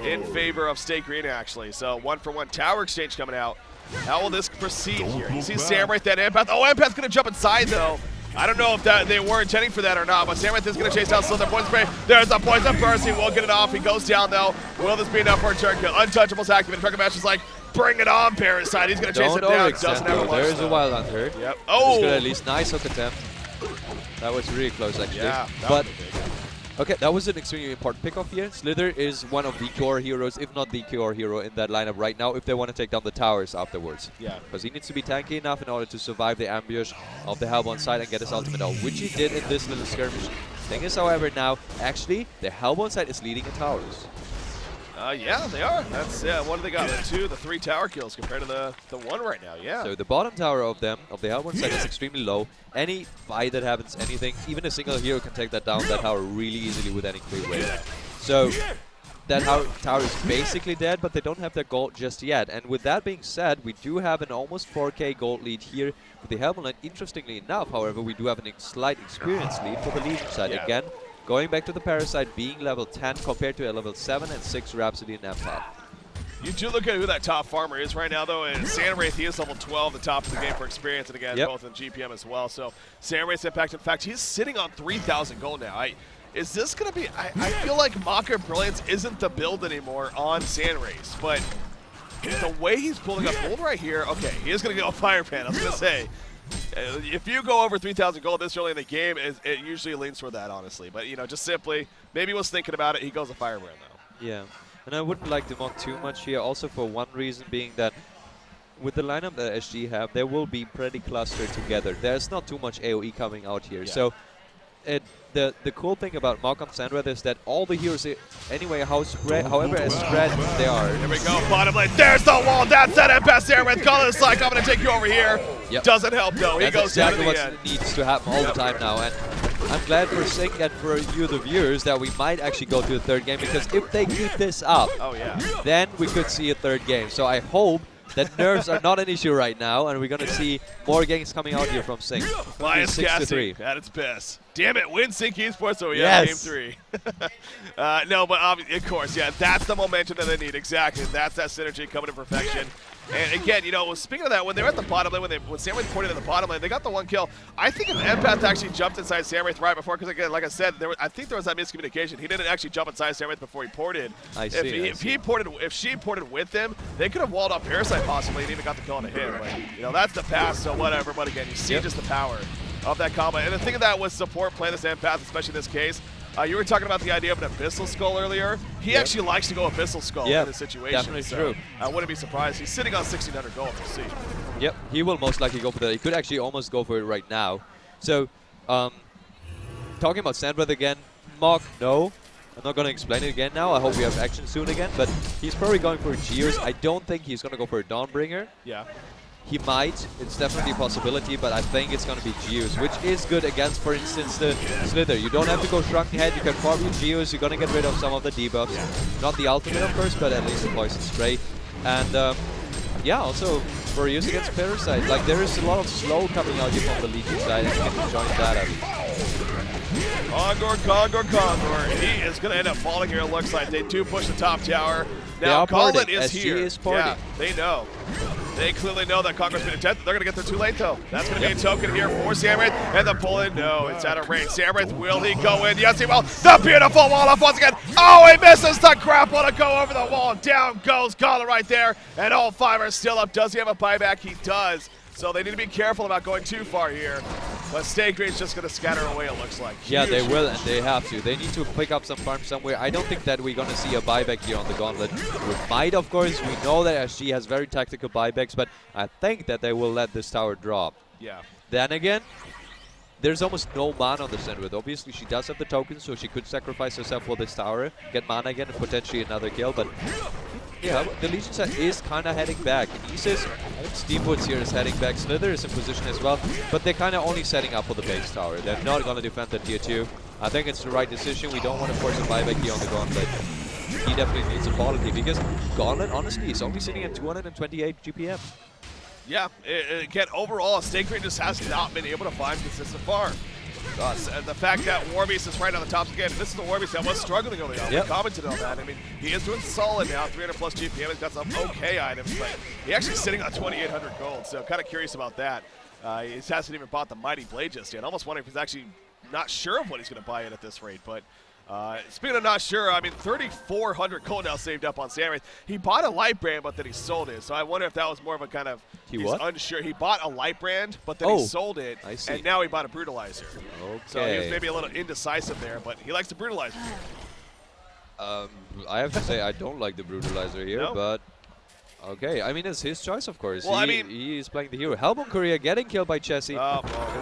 in favor of Stay Green, actually. So 1-for-1 tower exchange coming out. How will this proceed here? You see Samwraith, that Empath. Oh, Empath's going to jump inside, though. I don't know if they were intending for that or not, but Samwraith is going to chase down Slither. Poison spray. There's the poison burst. He will get it off. He goes down, though. Will this be enough for a turn kill? Untouchables activated. Trucker Match is like, bring it on, Parasite. He's going to chase it down. Doesn't have a There is a Wild Hunter. Yep. Oh! He's good, at least. Nice hook attempt. That was really close, actually. Yeah, but okay, that was an extremely important pickoff here. Slither is one of the core heroes, if not the core hero in that lineup right now, if they want to take down the towers afterwards. Yeah. Because he needs to be tanky enough in order to survive the ambush of the Hellbourne side and get his ultimate out, which he did in this little skirmish. Thing is, however, now, actually, the Hellbourne side is leading in towers. Yeah, they are. That's what do they got? The 3 tower kills compared to the 1 right now. Yeah. So the bottom tower of the Hellbourne side is extremely low. Any fight that happens, anything, even a single hero can take that down, that tower really easily with any crit rate. So that tower is basically dead, but they don't have their gold just yet. And with that being said, we do have an almost 4k gold lead here with the Hellbourne line. Interestingly enough, however, we do have a slight experience lead for the Legion side. Yeah. Again, going back to the Parasite being level 10 compared to a level 7 and 6 Rhapsody and Empath. You do look at who that top farmer is right now, though, and Samwraith, he is level 12, the top of the game for experience, and again, both in GPM as well. So Samwraith's impact, in fact, he's sitting on 3,000 gold now. Is this going to be, I feel like Maka Brilliance isn't the build anymore on Samwraith, but the way he's pulling up gold right here, okay, he is going to go Firebrand, I was going to say. If you go over 3,000 gold this early in the game, it usually leans toward that, honestly. But, you know, just simply, maybe he was thinking about it, he goes a Firebrand, though. Yeah. And I wouldn't like to mock too much here, also for one reason being that with the lineup that SG have, they will be pretty clustered together. There's not too much AoE coming out here. Yeah. So the cool thing about Malcolm Sandra is that all the heroes, anyway, however as spread they are. Here we go, bottom lane. There's the wall. That's that Empath there with Colin like, I'm going to take you over here. Yep. Doesn't help, though. He goes exactly down to the end. what needs to happen all the time now. And I'm glad for Sing and for you, the viewers, that we might actually go to the third game, because if they keep this up, then we could see a third game. So I hope that nerves are not an issue right now, and we're going to see more games coming out here from Sing. Bias 6-3 at its best. Damn it, win Sync Esports, so yeah, yes. game 3. No, but of course, yeah, that's the momentum that they need, exactly. That's that synergy coming to perfection. And again, you know, speaking of that, when they were at the bottom lane, when Samwraith pointed at the bottom lane, they got the 1 kill. I think if Empath actually jumped inside Samwraith right before, because again, like I said, I think there was that miscommunication. He didn't actually jump inside Samwraith before he ported. If she ported with him, they could have walled off Parasite possibly and even got the kill on a hit. But, you know, that's the past, so whatever. But again, you see just the power of that combo. And the thing of that was support playing this Empath, especially in this case. You were talking about the idea of an Abyssal Skull earlier. He actually likes to go Abyssal Skull in this situation. Definitely so true. I wouldn't be surprised. He's sitting on 1,600 gold. We'll see. Yep, he will most likely go for that. He could actually almost go for it right now. So, talking about Sandbreath again, Mog, no. I'm not going to explain it again now. I hope we have action soon again. But he's probably going for Gears. I don't think he's going to go for a Dawnbringer. Yeah. He might. It's definitely a possibility, but I think it's going to be Geos, which is good against, for instance, the Slither. You don't have to go Shrunken Head. You can farm your Geos. You're going to get rid of some of the debuffs. Yeah. Not the ultimate, of course, but at least the Poison Spray. And, yeah, also for use against Parasite. Like, there is a lot of slow coming out here from the Legion side, and you can join that at least. Condor. He is going to end up falling here, it looks like. They do push the top tower. Now, Colin is here. Is yeah, they know. They clearly know that Conqueror's been attempted. They're going to get there too late, though. That's going to be a token here for Samwraith. And the pull-in, no, it's out of range. Samwraith, will he go in? Yes, he will. The beautiful wall off once again. Oh, he misses the grapple to go over the wall. Down goes Colin right there. And all 5 are still up. Does he have a buyback? He does. So they need to be careful about going too far here. But Stay Green's just going to scatter away, it looks like. Yeah, they will, and they have to. They need to pick up some farm somewhere. I don't think that we're going to see a buyback here on the Gauntlet. We might, of course. We know that SG has very tactical buybacks, but I think that they will let this tower drop. Yeah. Then again, there's almost no mana on the Sandwraith. Obviously, she does have the tokens, so she could sacrifice herself for this tower, get mana again, and potentially another kill, but Yeah, the Legion set is kind of heading back. Kinesis, I think Steamwoods here is heading back. Slither is in position as well, but they're kind of only setting up for the base tower. They're not going to defend the tier 2. I think it's the right decision. We don't want to force a buyback here on the Gauntlet. He definitely needs a quality because Gauntlet, honestly, is only sitting at 228 GPM. Yeah, again, overall, Stake Green just has not been able to find consistent farm. The fact that Warbeast is right on the top again, this is the Warbeast that was struggling early on. Yep. We commented on that. I mean, he is doing solid now, 300 plus GPM. He's got some okay items, but he actually sitting on 2,800 gold, so kind of curious about that. He hasn't even bought the Mighty Blade just yet. Almost wondering if he's actually not sure of what he's going to buy in at this rate, but speaking of not sure, I mean, 3,400 gold now saved up on Samurai. He bought a light brand, but then he sold it. So I wonder if that was more of a kind of he's unsure. He bought a light brand, but then he sold it, and now he bought a brutalizer. Okay. So he was maybe a little indecisive there, but he likes the brutalizer. I have to say I don't like the brutalizer here, but okay. I mean, it's his choice, of course. Well, I mean, he is playing the hero. Hellbone Courier getting killed by Chessie.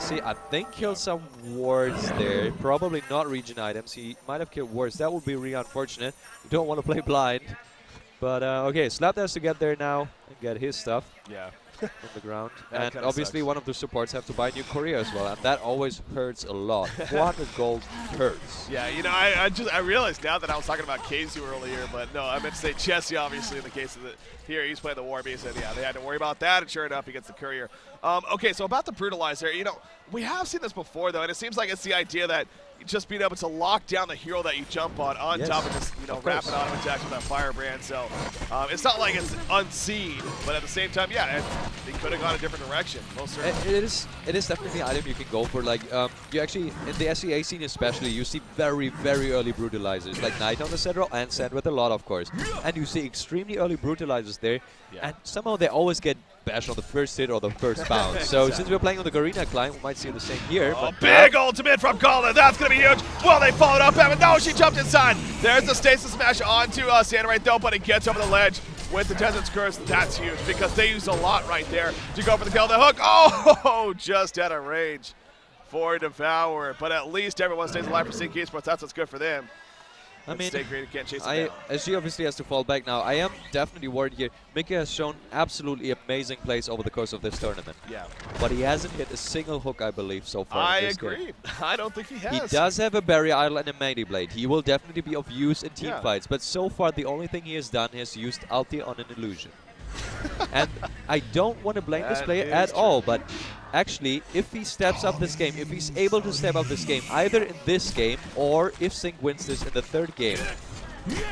See, I think killed some wards there. Probably not region items. He might have killed wards. That would be really unfortunate. You don't want to play blind. But okay, Slap has to get there now and get his stuff. Yeah. On the ground. That And obviously sucks. one of the supports have to buy new courier as well, and that always hurts a lot. 400 gold hurts. Yeah, you know, I realized now that I was talking about Kazu earlier, but no, I meant to say Chessie, obviously, in the case of here, he's playing the Warbeast, and yeah, they had to worry about that, and sure enough, he gets the courier. Okay, so about the brutalizer, you know, we have seen this before, though, and it seems like it's the idea that just being able to lock down the hero that you jump on top of just, you know, rapid auto attacks with that firebrand. So it's not like it's unseen, but at the same time, yeah, they could have gone a different direction. Most certainly. It is definitely an item you can go for. Like, you actually, in the SEA scene especially, you see very, very early brutalizers, like Knight on the Cedral and Sand with a lot, of course. And you see extremely early brutalizers there, and somehow they always get bashed on the first hit or the first bounce. So since we're playing on the Garena client, we might see the same here. Oh, big ultimate from Gauntlet. That's going to be huge. Well, they followed up. No, she jumped inside. There's the stasis smash onto Santa right though, but it gets over the ledge with the Desert's Curse. That's huge because they used a lot right there to go for the kill. The hook. Oh, just out of range for Devour. But at least everyone stays alive for Sync Esports. That's what's good for them. I mean, can't chase him down. SG obviously has to fall back now. I am definitely worried here. Mickey has shown absolutely amazing plays over the course of this tournament. Yeah. But he hasn't hit a single hook, I believe, so far. I agree. I don't think he has. He does have a Barrier Idol and a Mighty Blade. He will definitely be of use in team fights. But so far, the only thing he has done is used ulti on an illusion. And I don't want to blame this player at all, but actually, if he steps up this game, if he's able to step up this game, either in this game or if Sync wins this in the third game,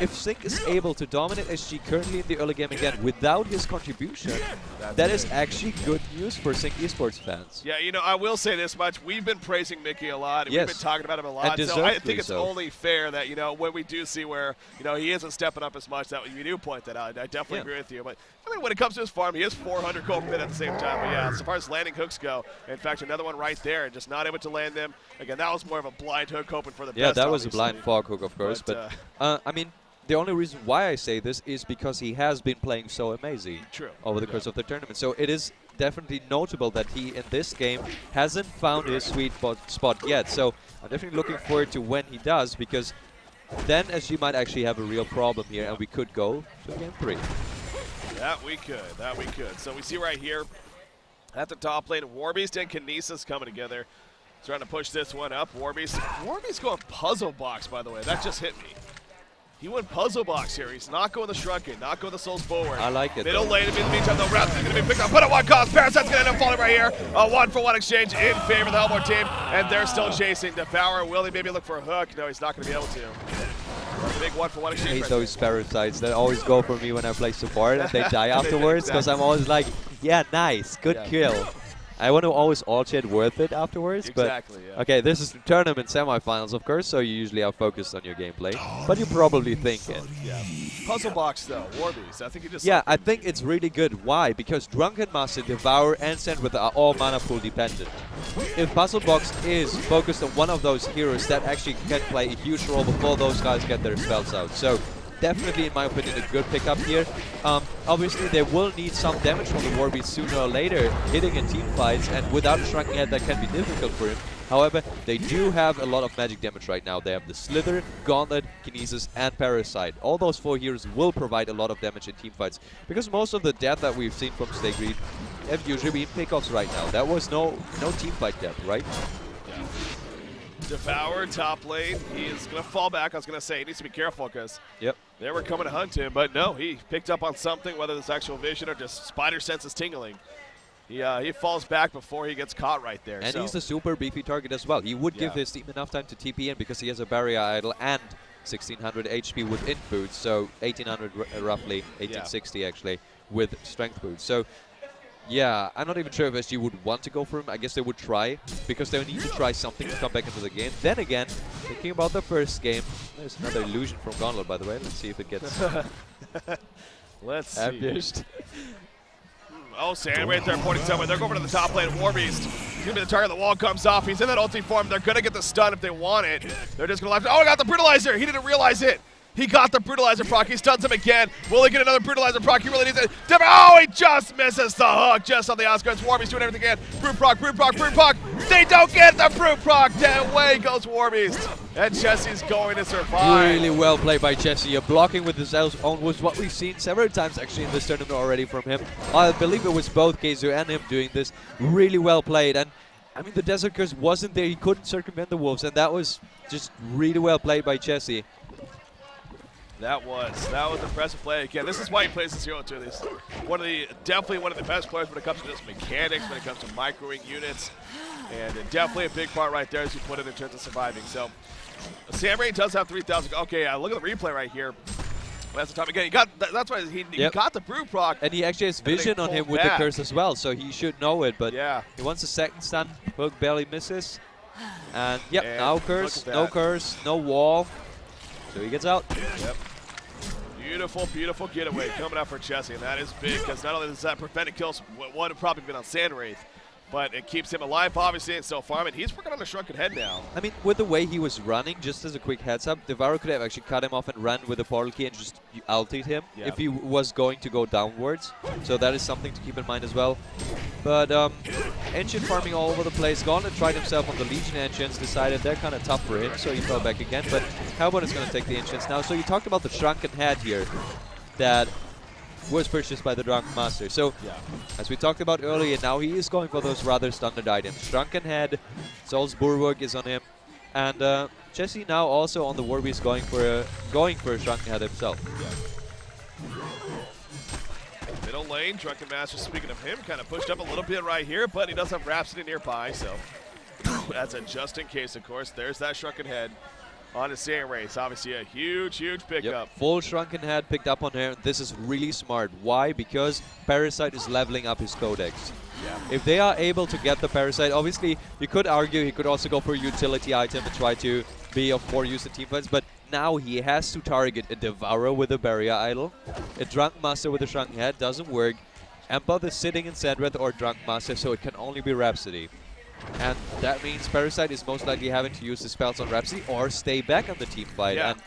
if Sync is able to dominate SG currently in the early game again without his contribution, that is actually good news for Sync Esports fans. Yeah, you know, I will say this much. We've been praising Mickey a lot. And we've been talking about him a lot. And so I think it's only fair that, you know, when we do see where, you know, he isn't stepping up as much, that we do point that out. I definitely agree with you. But, I mean, when it comes to his farm, he is 400 gold per minute at the same time. But, yeah, as far as landing hooks go, in fact, another one right there and just not able to land them. Again, that was more of a blind hook hoping for the best. Yeah, that was obviously. a blind fog hook, of course. But I mean, the only reason why I say this is because he has been playing so amazing over the course of the tournament. So it is definitely notable that he, in this game, hasn't found his sweet spot yet. So I'm definitely looking forward to when he does, because then SG might actually have a real problem here, and we could go to game 3. That we could. That we could. So we see right here at the top lane, Warbeast and Kinesis coming together. Trying to push this one up. Warbeast going puzzle box, by the way. That just hit me. He went puzzle box here. He's not going the Shrunken, not going the Souls Forward. I like it. Middle lane in the meantime, the Wrath is going to be picked up. But at one cost, Parasite's going to end up falling right here. A 1-for-1 exchange in favor of the Hellborn team. And they're still chasing Devour. Will he maybe look for a hook? No, he's not going to be able to. A big 1-for-1 exchange. I hate right those parasites that always go for me when I play support and they die afterwards, because I'm always like, yeah, nice, good kill. I want to always all-chat worth it afterwards. But okay, this is the tournament semifinals, of course, so you usually are focused on your gameplay. But you probably think it. Yeah. Puzzle box, though. Warbeast. I think you just... Yeah, I think it's really good. Why? Because Drunken Master, Devour, and Sandwith are all mana pool dependent. If Puzzle Box is focused on one of those heroes, that actually can play a huge role before those guys get their spells out. So definitely, in my opinion, a good pickup here. Obviously, they will need some damage from the Warbeast sooner or later, hitting in team fights, and without a Shrunken Head, that can be difficult for him. However, they do have a lot of magic damage right now. They have the Slither, Gauntlet, Kinesis, and Parasite. All those 4 heroes will provide a lot of damage in teamfights, because most of the death that we've seen from Stay Greed have usually been pickoffs right now. That was no teamfight death, right? Yeah. Devour top lane. He is going to fall back. I was going to say he needs to be careful because they were coming to hunt him, but no, he picked up on something, whether it's actual vision or just spider senses tingling. He falls back before he gets caught right there. And he's a super beefy target as well. He would give his team enough time to TP in because he has a barrier idol and 1600 HP with int boots, so 1800 roughly, 1860 actually, with strength boots. So yeah, I'm not even sure if SG would want to go for him. I guess they would try, because they need to try something to come back into the game. Then again, thinking about the first game, there's another illusion from Gauntlet, by the way. Let's see if it gets Let's see. ambushed. Oh, Sam right there pointing somewhere. They're going to the top lane. Warbeast. He's going to be the target. The wall comes off. He's in that ulti form. They're going to get the stun if they want it. They're just going to left. Oh, I got the brutalizer. He didn't realize it. He got the brutalizer proc. He stuns him again. Will he get another brutalizer proc? He really needs it. Oh, he just misses the hook just on the outskirts. Warbeast doing everything he can. Brute proc, brute proc, brute proc. They don't get the brute proc. Away goes Warbeast. And Jesse's going to survive. Really well played by Jesse. Blocking with his own was what we've seen several times actually in this tournament already from him. I believe it was both Keizu and him doing this. Really well played. And I mean, the Desert Curse wasn't there. He couldn't circumvent the wolves. And that was just really well played by Jesse. That was impressive play. Again, this is why he plays this hero too. He's definitely one of the best players when it comes to just mechanics, when it comes to microing units, and definitely a big part right there as you put it in terms of surviving. So, Samurai does have 3,000. Okay, look at the replay right here. That's the time again. He got that's why he got the brew proc, and he actually has vision on him with the curse as well, so he should know it. But he wants a second stun. Hook barely misses, and and now curse, no curse, no wall, so he gets out. Yep. Beautiful, beautiful getaway coming out for Jesse, and that is big because not only does that prevent a kills, one would probably been on Sandwraith, but it keeps him alive, obviously, and still farming. He's working on a shrunken head now. I mean, with the way he was running, just as a quick heads up, Devour could have actually cut him off and run with the portal key and just ultied him if he was going to go downwards. So that is something to keep in mind as well. But Ancient farming all over the place. Gauntlet tried himself on the Legion Ancients, decided they're kind of tough for him, so he fell back again. But Hellbound is going to take the Ancients now. So you talked about the shrunken head here that was purchased by the Drunken Master. So, as we talked about earlier, now he is going for those rather standard items. Shrunken Head, Soul's Bulwark is on him, and Jesse now also on the Warbeast going for a Shrunken Head himself. Middle lane, Drunken Master, speaking of him, kind of pushed up a little bit right here, but he does have Rhapsody nearby, so that's a just in case, of course. There's that Shrunken Head on his Sand Race. Obviously a huge, huge pickup. Full Shrunken Head picked up on here. This is really smart. Why? Because Parasite is leveling up his codex. If they are able to get the Parasite, obviously you could argue he could also go for a utility item and try to be of more use in teamfights, but now he has to target a Devourer with a Barrier Idol. A Drunk Master with a Shrunken Head doesn't work. Empath is sitting in Sandwraith or Drunk Master, so it can only be Rhapsody. And that means Parasite is most likely having to use the spells on Rhapsody or stay back on the team fight. And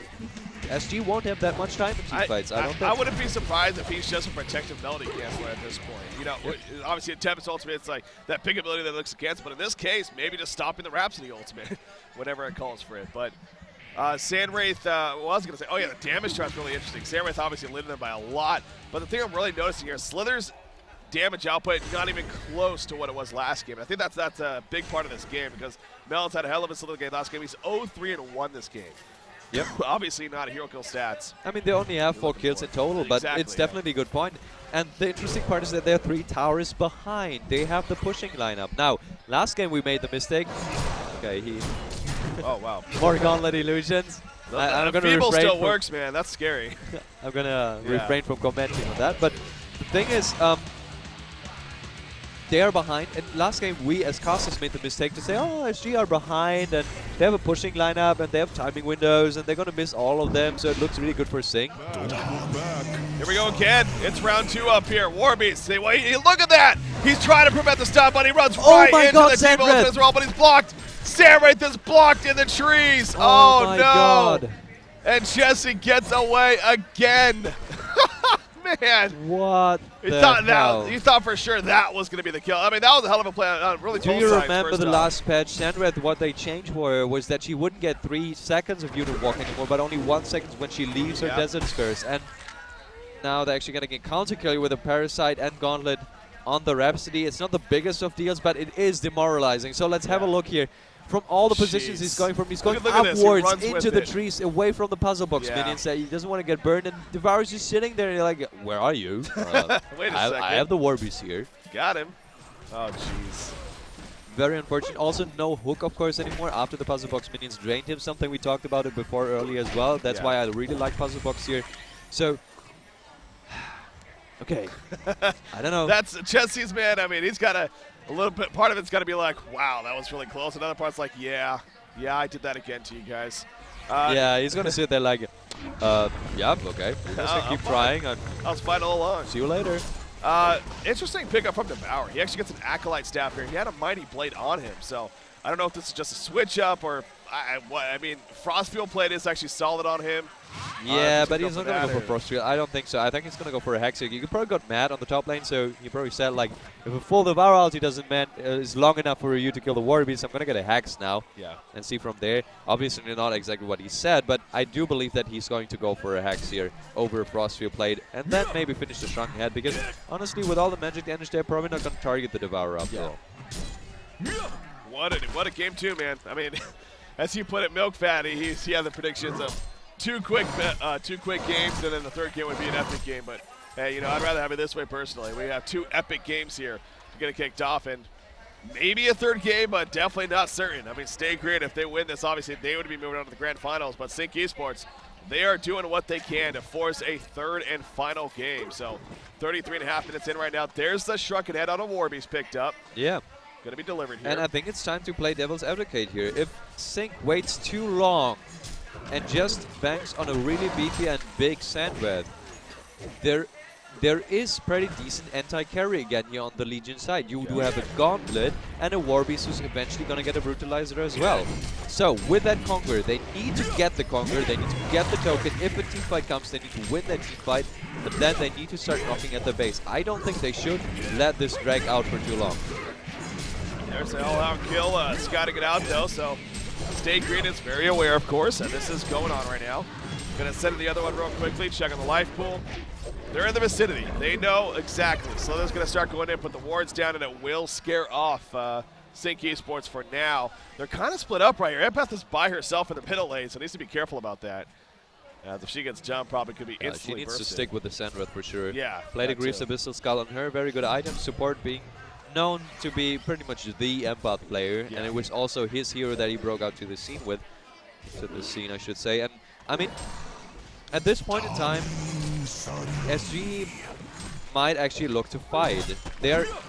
SG won't have that much time in team fights. I wouldn't be surprised if he's just a protective melody canceler at this point. You know, obviously in Tempest Ultimate, it's like that pick ability that looks to cancel, but in this case, maybe just stopping the Rhapsody Ultimate, whenever it calls for it. But Sandwraith, I was going to say, the damage chart's really interesting. Sandwraith obviously limited them by a lot, but the thing I'm really noticing here, Slither's damage output not even close to what it was last game. And I think that's a big part of this game because Melon's had a hell of a Slither game last game. He's 0-3-1 this game. Obviously not a hero kill stats. I mean, they only have 4 kills in total, but it's definitely a good point. And the interesting part is that they're 3 towers behind. They have the pushing lineup. Now, last game we made the mistake. Okay, oh, wow. More Gauntlet illusions. I'm gonna Feeble still works, man. That's scary. I'm going to refrain from commenting on that. But the thing is, they are behind, and last game we as casters made the mistake to say, SG are behind, and they have a pushing lineup, and they have timing windows, and they're going to miss all of them, so it looks really good for Sing. Here we go again. It's round 2 up here. Warbeast, look at that! He's trying to prevent the stun, but he runs right into the team ultimate as well, but he's blocked! Sandwraith is blocked in the trees! Oh no! God. And Jesse gets away again! Man. What You the thought hell? you thought for sure that was going to be the kill. I mean, that was a hell of a play on really Do both you sides remember first the off. last patch? Sandred, what they changed for her was that she wouldn't get 3 seconds of unit walk anymore, but only 1 second when she leaves her desert skirts. And now they're actually going to get counter kill with a Parasite and Gauntlet on the Rhapsody. It's not the biggest of deals, but it is demoralizing. So let's have a look here. From all the positions he's going from, he's going Look at this. He upwards runs into with the it. trees, away from the puzzle box minions. He doesn't want to get burned, and Devour's just sitting there and you're like, where are you? Wait a second. I have the Warbeast here. Got him. Oh, jeez. Very unfortunate. Also, no hook, of course, anymore after the puzzle box minions drained him. Something we talked about it before earlier as well. That's why I really like puzzle box here. So, okay. I don't know. That's Jesse's man. I mean, he's got a little bit. Part of it's got to be like, wow, that was really close. Another part's like, yeah, I did that again to you guys. Yeah, he's gonna sit there like, yeah, okay. We're just gonna keep trying. I was fine all along. See you later. Interesting pickup from Devour. He actually gets an Acolyte staff here. He had a Mighty Blade on him, so I don't know if this is just a switch up or I mean, Frostfield Blade is actually solid on him. Yeah, but he's not going to go for Frostfield. I don't think so. I think he's going to go for a Hexer. You probably got mad on the top lane, so he probably said, like, if a full Devour ulti doesn't is long enough for you to kill the Warbeast, I'm going to get a Hex now. Yeah. And see from there. Obviously not exactly what he said, but I do believe that he's going to go for a Hex here over a Frostfield Blade, and then maybe finish the Shrunken Head, because honestly, with all the magic damage, they're probably not going to target the Devourer after all. What a game two, man. I mean, as you put it, Milk Fatty, he had the predictions of two quick games, and then the third game would be an epic game. But hey, you know, I'd rather have it this way personally. We have 2 epic games here to get it kicked off, and maybe a third game, but definitely not certain. I mean, Stay Green, if they win this, obviously they would be moving on to the grand finals. But Sync Esports, they are doing what they can to force a third and final game. So 33.5 minutes in right now. There's the Shrunken Head on a Warbeast picked up. Yeah. Going to be delivered here. And I think it's time to play Devil's Advocate here. If Sync waits too long and just banks on a really beefy and big Sandred, there is pretty decent anti-carry again here on the Legion side. You do have a Gauntlet and a Warbeast who's eventually going to get a Brutalizer as well. So with that Conqueror, they need to get the Conqueror, they need to get the token. If a teamfight comes, they need to win that teamfight, but then they need to start knocking at the base. I don't think they should let this drag out for too long. There's an all-out kill, scouting it out though, so Stay Green is very aware, of course, and this is going on right now. Gonna send the other one real quickly, check on the life pool. They're in the vicinity. They know exactly. Slither's gonna start going in, put the wards down, and it will scare off Sync Esports for now. They're kind of split up right here. Empath is by herself in the middle lane, so needs to be careful about that. If she gets jumped, probably could be instantly She needs bursted. to stick with the Sandred for sure. Yeah. Play the Greaves Abyssal Skull on her. Very good item. Support being known to be pretty much the Empath player, and it was also his hero that he broke out to the scene with. To the scene, I should say. And I mean, at this point in time, SG might actually look to fight.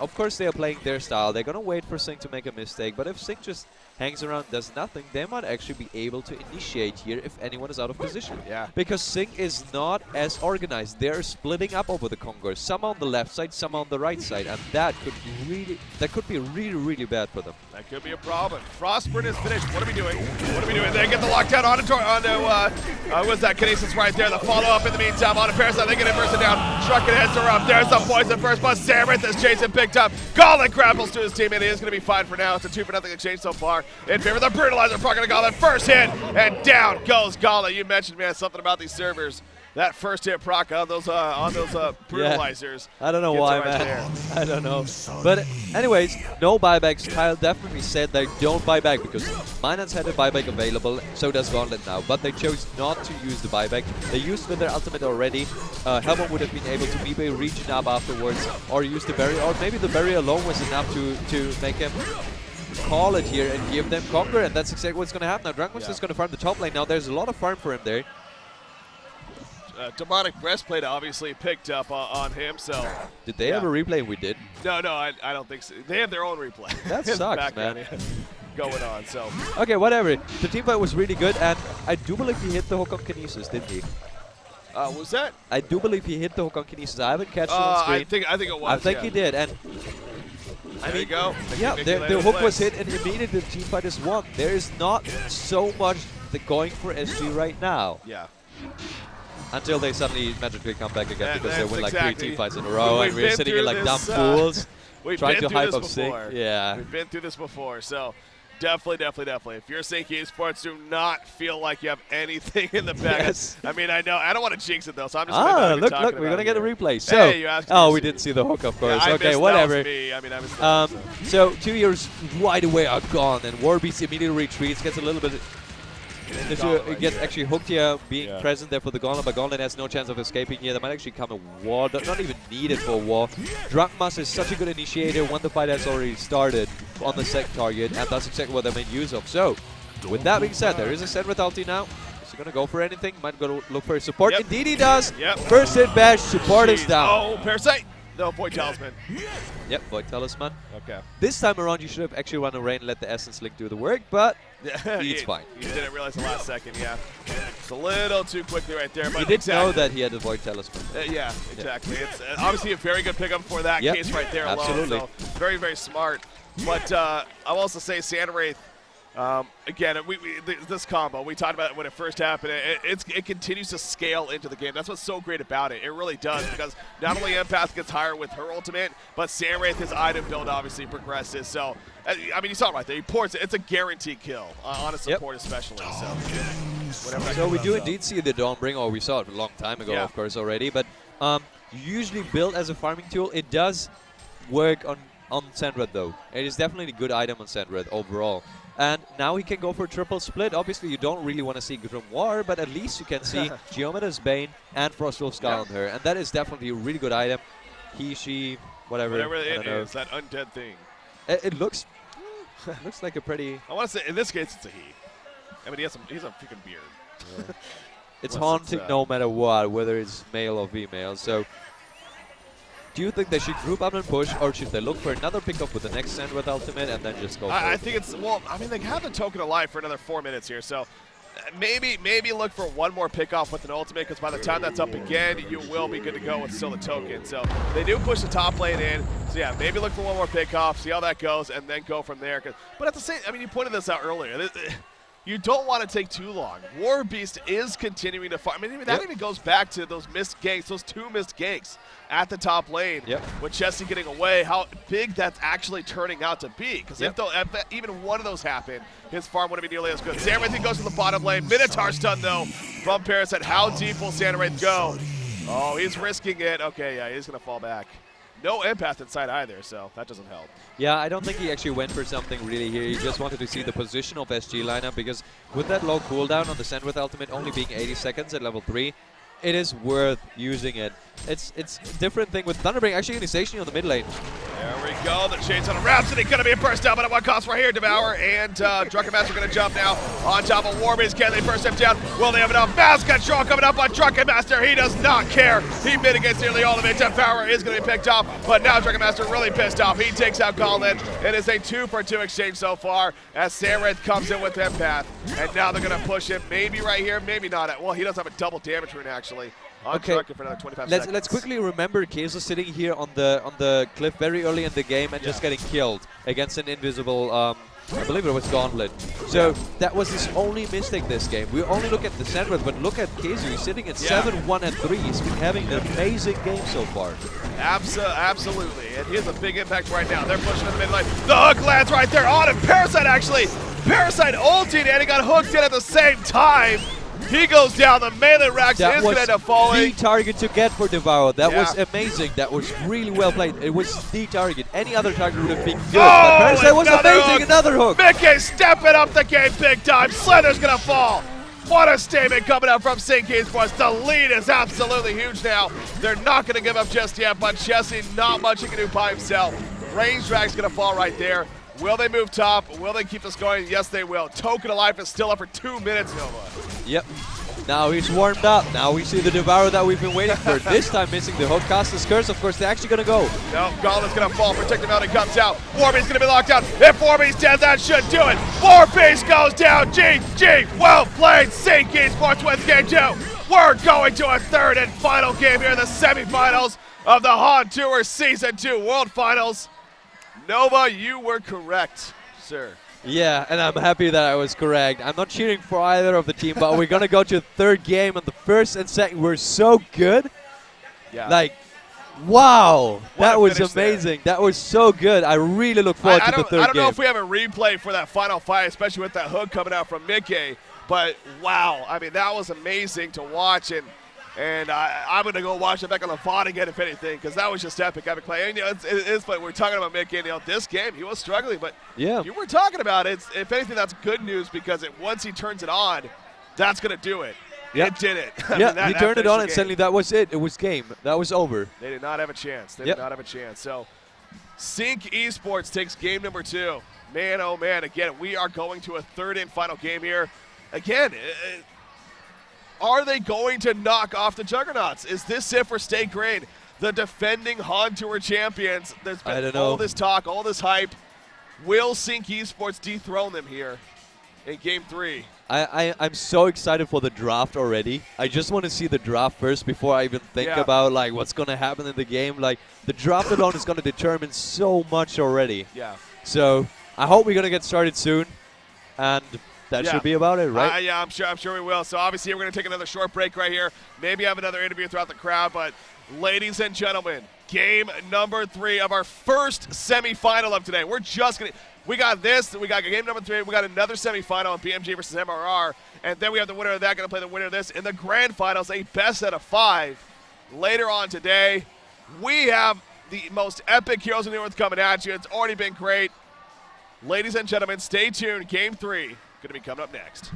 Of course, they are playing their style. They're gonna wait for Sync to make a mistake, but if Sync just hangs around, does nothing, they might actually be able to initiate here if anyone is out of position. Yeah. Because Sync is not as organized. They're splitting up over the Conquerors. Some on the left side, some on the right side, and that could be really bad for them. That could be a problem. Frostburn is finished. What are we doing? What are we doing? They get the lockdown onto what's that? Kinesis right there. The follow-up in the meantime on a Parasite. They get it bursting down. Shrunken heads are up. There's the poison first, but Samarith is chasing picked up. Gauntlet grapples to his teammate. He is going to be fine for now. It's a 2-0 exchange so far in favor of the Brutalizer. Proc Gauntlet. First hit, and down goes Gauntlet. You mentioned, man, something about these servers. That first hit proc on those brutalizers. Yeah. I don't know why, right man. I don't know. But anyways, no buybacks. Kyle definitely said they don't buy back because Minans had a buyback available, so does Gauntlet now. But they chose not to use the buyback. They used with their ultimate already. Helmut would have been able to maybe region up afterwards, or use the barrier, or maybe the barrier alone was enough to make him call it here and give them Conquer, and that's exactly what's going to happen. Now Dragmon's is going to farm the top lane. Now there's a lot of farm for him there. Demonic Breastplate obviously picked up on him, so... Did they have a replay? We did. No, I don't think so. They have their own replay. That sucks, man. Going on, so... Okay, whatever. The teamfight was really good, and I do believe he hit the hook on Kinesis, didn't he? Was that? I do believe he hit the hook on Kinesis. I haven't catched it on screen. I think it was, I think he did, and... There you go. Yeah, the hook was hit, and immediately the teamfight is won. There is not so much going for SG right now. Yeah. Until they suddenly magically come back again because they win like exactly. 3 team fights in a row, and we're sitting here like dumb fools We've trying to been through hype this up Sync. before. Yeah. We've been through this before, so definitely. If you're Sync Esports, do not feel like you have anything in the bag. Yes. I mean, I know. I don't want to jinx it, though, so I'm just going to look, we're going to get a replay. So, hey, you asked oh, me we to didn't see the hook, of course. Yeah, I okay, missed, whatever. That was me. I mean, I missed that, So 2 years right away are gone, and Warbeast immediately retreats, gets a little bit. It gets actually hooked here, being present there for the Gauntlet, but Gauntlet has no chance of escaping here. There might actually come a wall, not even needed for a wall. Drunk Master is such a good initiator when the fight has already started on the second target, and that's exactly what they made use of. So, with that being said, there is a Senrith ulti now. Is he going to go for anything? Might go to look for his support. Indeed he does. First hit bash, support is down. Oh, Parasite. No, Void Talisman. Yep, Void Talisman. Okay. This time around, you should have actually run away and let the Essence Link do the work, but it's fine. You didn't realize the last second, yeah. It's a little too quickly right there. But he didn't know that he had the Void Talisman. Yeah, exactly. It's obviously a very good pickup for that case right there absolutely. alone. So very, very smart. But I'll also say Sandwraith, again, this combo, we talked about it when it first happened. It continues to scale into the game. That's what's so great about it. It really does, because not only Empath gets higher with her ultimate, but Sandwraith, his item build obviously progresses. So, I mean, you saw it right there. He ports it. It's a guaranteed kill on a support especially. So we do indeed see the Dawnbringer, or we saw it a long time ago, of course, already. But usually built as a farming tool, it does work on Senrith, though. It is definitely a good item on Senrith overall. And now he can go for a triple split. Obviously, you don't really want to see Grimoire, but at least you can see Geometer's Bane and Frostwolf Skull on her. And that is definitely a really good item. He, she, whatever it is, that undead thing. It looks like a pretty... I want to say, in this case, it's a he. I mean, he's a freaking beard. Yeah. It's haunting no matter what, whether it's male or female. So, do you think they should group up and push, or should they look for another pickup with the next Senrith ultimate and then just go for it? I think it's, well, I mean, they have the token alive for another 4 minutes here, so maybe look for one more pickoff with an ultimate, because by the time that's up again, you will be good to go with still the token. So they do push the top lane in. So yeah, maybe look for one more pickoff, see how that goes, and then go from there. But at the same, I mean, you pointed this out earlier. You don't want to take too long. Warbeast is continuing to fight. I mean, that even goes back to those missed ganks, those 2 missed ganks at the top lane. With Chessie getting away, how big that's actually turning out to be. Because if even one of those happened, his farm wouldn't be nearly as good. Sandwraith goes to the bottom lane. Minotaur stun, though, from Parasite. How deep will Sandwraith go? Oh, he's risking it. Okay, yeah, he's going to fall back. No Empath inside either, so that doesn't help. Yeah, I don't think he actually went for something really here. He just wanted to see the position of SG lineup, because with that low cooldown on the Senrith ultimate only being 80 seconds at level 3, it is worth using it. It's a different thing with Thunderbringer actually getting stationary on the mid lane. There we go. The Shades on a Rhapsody going to be a burst down, but at what cost right here? Devour and Drunken Master going to jump now on top of Warbeast. Can they burst him down? Will they have enough? Mass control coming up on Drunken Master. He does not care. He mitigates nearly all of it. Devour is going to be picked off, but now Drunken Master really pissed off. He takes out Gauntlet. It is a 2-for-2 exchange so far as Sandwraith comes in with Empath. And now they're going to push him maybe right here, maybe not. Well, he does have a double damage rune actually. Okay, for another 25 seconds. Let's quickly remember Kaiser sitting here on the cliff very early in the game and just getting killed against an invisible, I believe it was Gauntlet. So that was his only mistake this game. We only look at the Senrith, but look at Kaiser. He's sitting at 7-1-3. He's been having an amazing game so far. Absolutely, and he has a big impact right now. They're pushing in the mid lane. The hook lands right there on him. Parasite actually. Parasite ulted and he got hooked in at the same time. He goes down, the melee Rax is going to end up falling. The target to get for Devour. That was amazing. That was really well played. It was the target. Any other target would have been good. But Parasite was amazing. Hook. Another hook. Mickey stepping up the game big time. Slither's going to fall. What a statement coming out from St. Esports. The lead is absolutely huge now. They're not going to give up just yet, but Chessie, not much he can do by himself. Range Drag's going to fall right there. Will they move top? Will they keep this going? Yes, they will. Token of Life is still up for 2 minutes, Nova. Yep. Now he's warmed up. Now we see the Devourer that we've been waiting for. This time missing the hook. Caster's Curse, of course, they're actually going to go. No, Gauntlet's going to fall. Protective Mountain comes out. Warbeast's going to be locked down. If Warbeast's dead, that should do it. Warbeast goes down. GG. Well played. St. Esports wins game 2. We're going to a third and final game here in the semifinals of the HoN Tour Season 2 World Finals. Nova, you were correct, sir. Yeah, and I'm happy that I was correct. I'm not cheering for either of the team, but we're going to go to the third game, and the first and second were so good. Yeah. Like, wow, that was finish amazing. That was so good. I really look forward to the third game. I don't know if we have a replay for that final fight, especially with that hook coming out from Mickey. But wow, I mean, that was amazing to watch, and I'm going to go watch it back on the VOD again, if anything, because that was just epic play. And, it's funny. We're talking about Mickey, and, this game, he was struggling, but you were talking about it. If anything, that's good news, because once he turns it on, that's going to do it. Yep. It did it. He turned it on, and suddenly that was it. It was game. That was over. They did not have a chance. They did not have a chance. So, Sync Esports takes game number 2. Man, oh man, again, we are going to a third and final game here. Again, are they going to knock off the Juggernauts? Is this it for Stay Green, the defending HoN Tour champions? There's been all this talk, all this hype. Will Sync Esports dethrone them here in game 3? I'm so excited for the draft already. I just want to see the draft first before I even think about like what's going to happen in the game. Like, the draft alone is going to determine so much already. Yeah. So I hope we're going to get started soon, and that should be about it, right? Yeah, I'm sure we will. So obviously we're going to take another short break right here. Maybe have another interview throughout the crowd. But ladies and gentlemen, game number 3 of our first semifinal of today. We got this. We got game number 3. We got another semifinal in BMG versus MRR. And then we have the winner of that going to play the winner of this in the grand finals, a best out of 5. Later on today, we have the most epic Heroes of the North coming at you. It's already been great. Ladies and gentlemen, stay tuned. Game 3 going to be coming up next.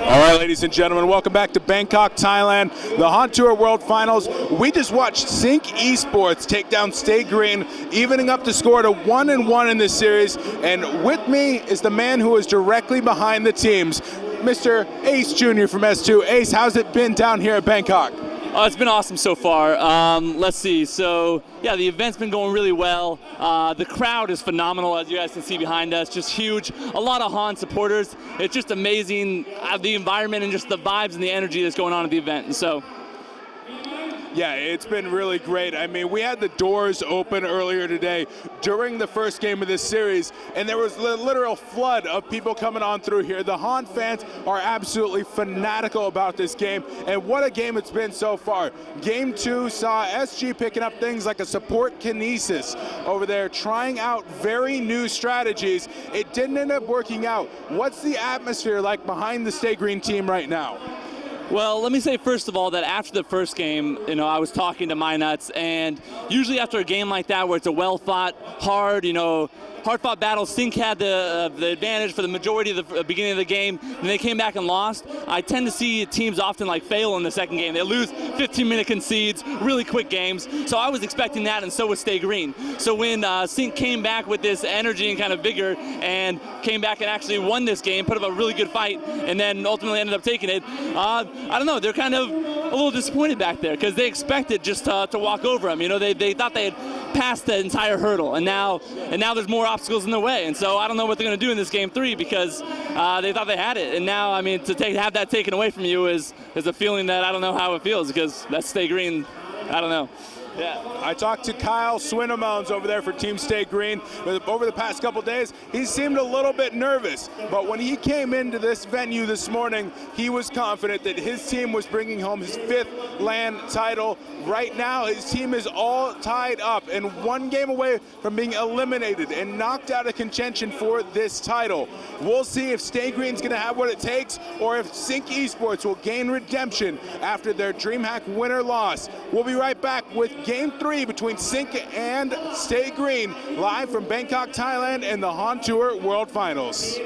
All right, ladies and gentlemen, welcome back to Bangkok, Thailand, the HoN Tour World Finals. We just watched Sync Esports take down Stay Green, evening up the score to 1-1 in this series. And with me is the man who is directly behind the teams, Mr. Ace Jr. from S2. Ace, how's it been down here at Bangkok? It's been awesome so far. Let's see. So, yeah, the event's been going really well. The crowd is phenomenal, as you guys can see behind us. Just huge. A lot of HoN supporters. It's just amazing, the environment and just the vibes and the energy that's going on at the event. And so, yeah, it's been really great. I mean, we had the doors open earlier today during the first game of this series, and there was a literal flood of people coming on through here. The HoN fans are absolutely fanatical about this game, and what a game it's been so far. Game 2 saw SG picking up things like a support kinesis over there, trying out very new strategies. It didn't end up working out. What's the atmosphere like behind the Stay Green team right now? well, let me say first of all that after the first game, I was talking to My Nuts, and usually after a game like that where it's a well-fought, hard-fought battle, Sync had the advantage for the majority of the beginning of the game, and they came back and lost. I tend to see teams often fail in the second game. They lose 15-minute concedes, really quick games. So I was expecting that, and so was Stay Green. So when Sync came back with this energy and kind of vigor and came back and actually won this game, put up a really good fight, and then ultimately ended up taking it, I don't know, they're kind of a little disappointed back there because they expected just to walk over them. They thought they had passed the entire hurdle, and now there's more obstacles in the way. And so I don't know what they're going to do in this game 3 because they thought they had it. And now, to have that taken away from you is a feeling that I don't know how it feels because that's Stay Green. I don't know. Yeah. I talked to Kyle Swinnemones over there for Team Stay Green. Over the past couple days, he seemed a little bit nervous, but when he came into this venue this morning, he was confident that his team was bringing home his 5th LAN title. Right now, his team is all tied up and 1 game away from being eliminated and knocked out of contention for this title. We'll see if Stay Green's going to have what it takes or if Sync Esports will gain redemption after their DreamHack winner loss. We'll be right back with Game 3 between Sync and Stay Green, live from Bangkok, Thailand, and the HoN Tour World Finals.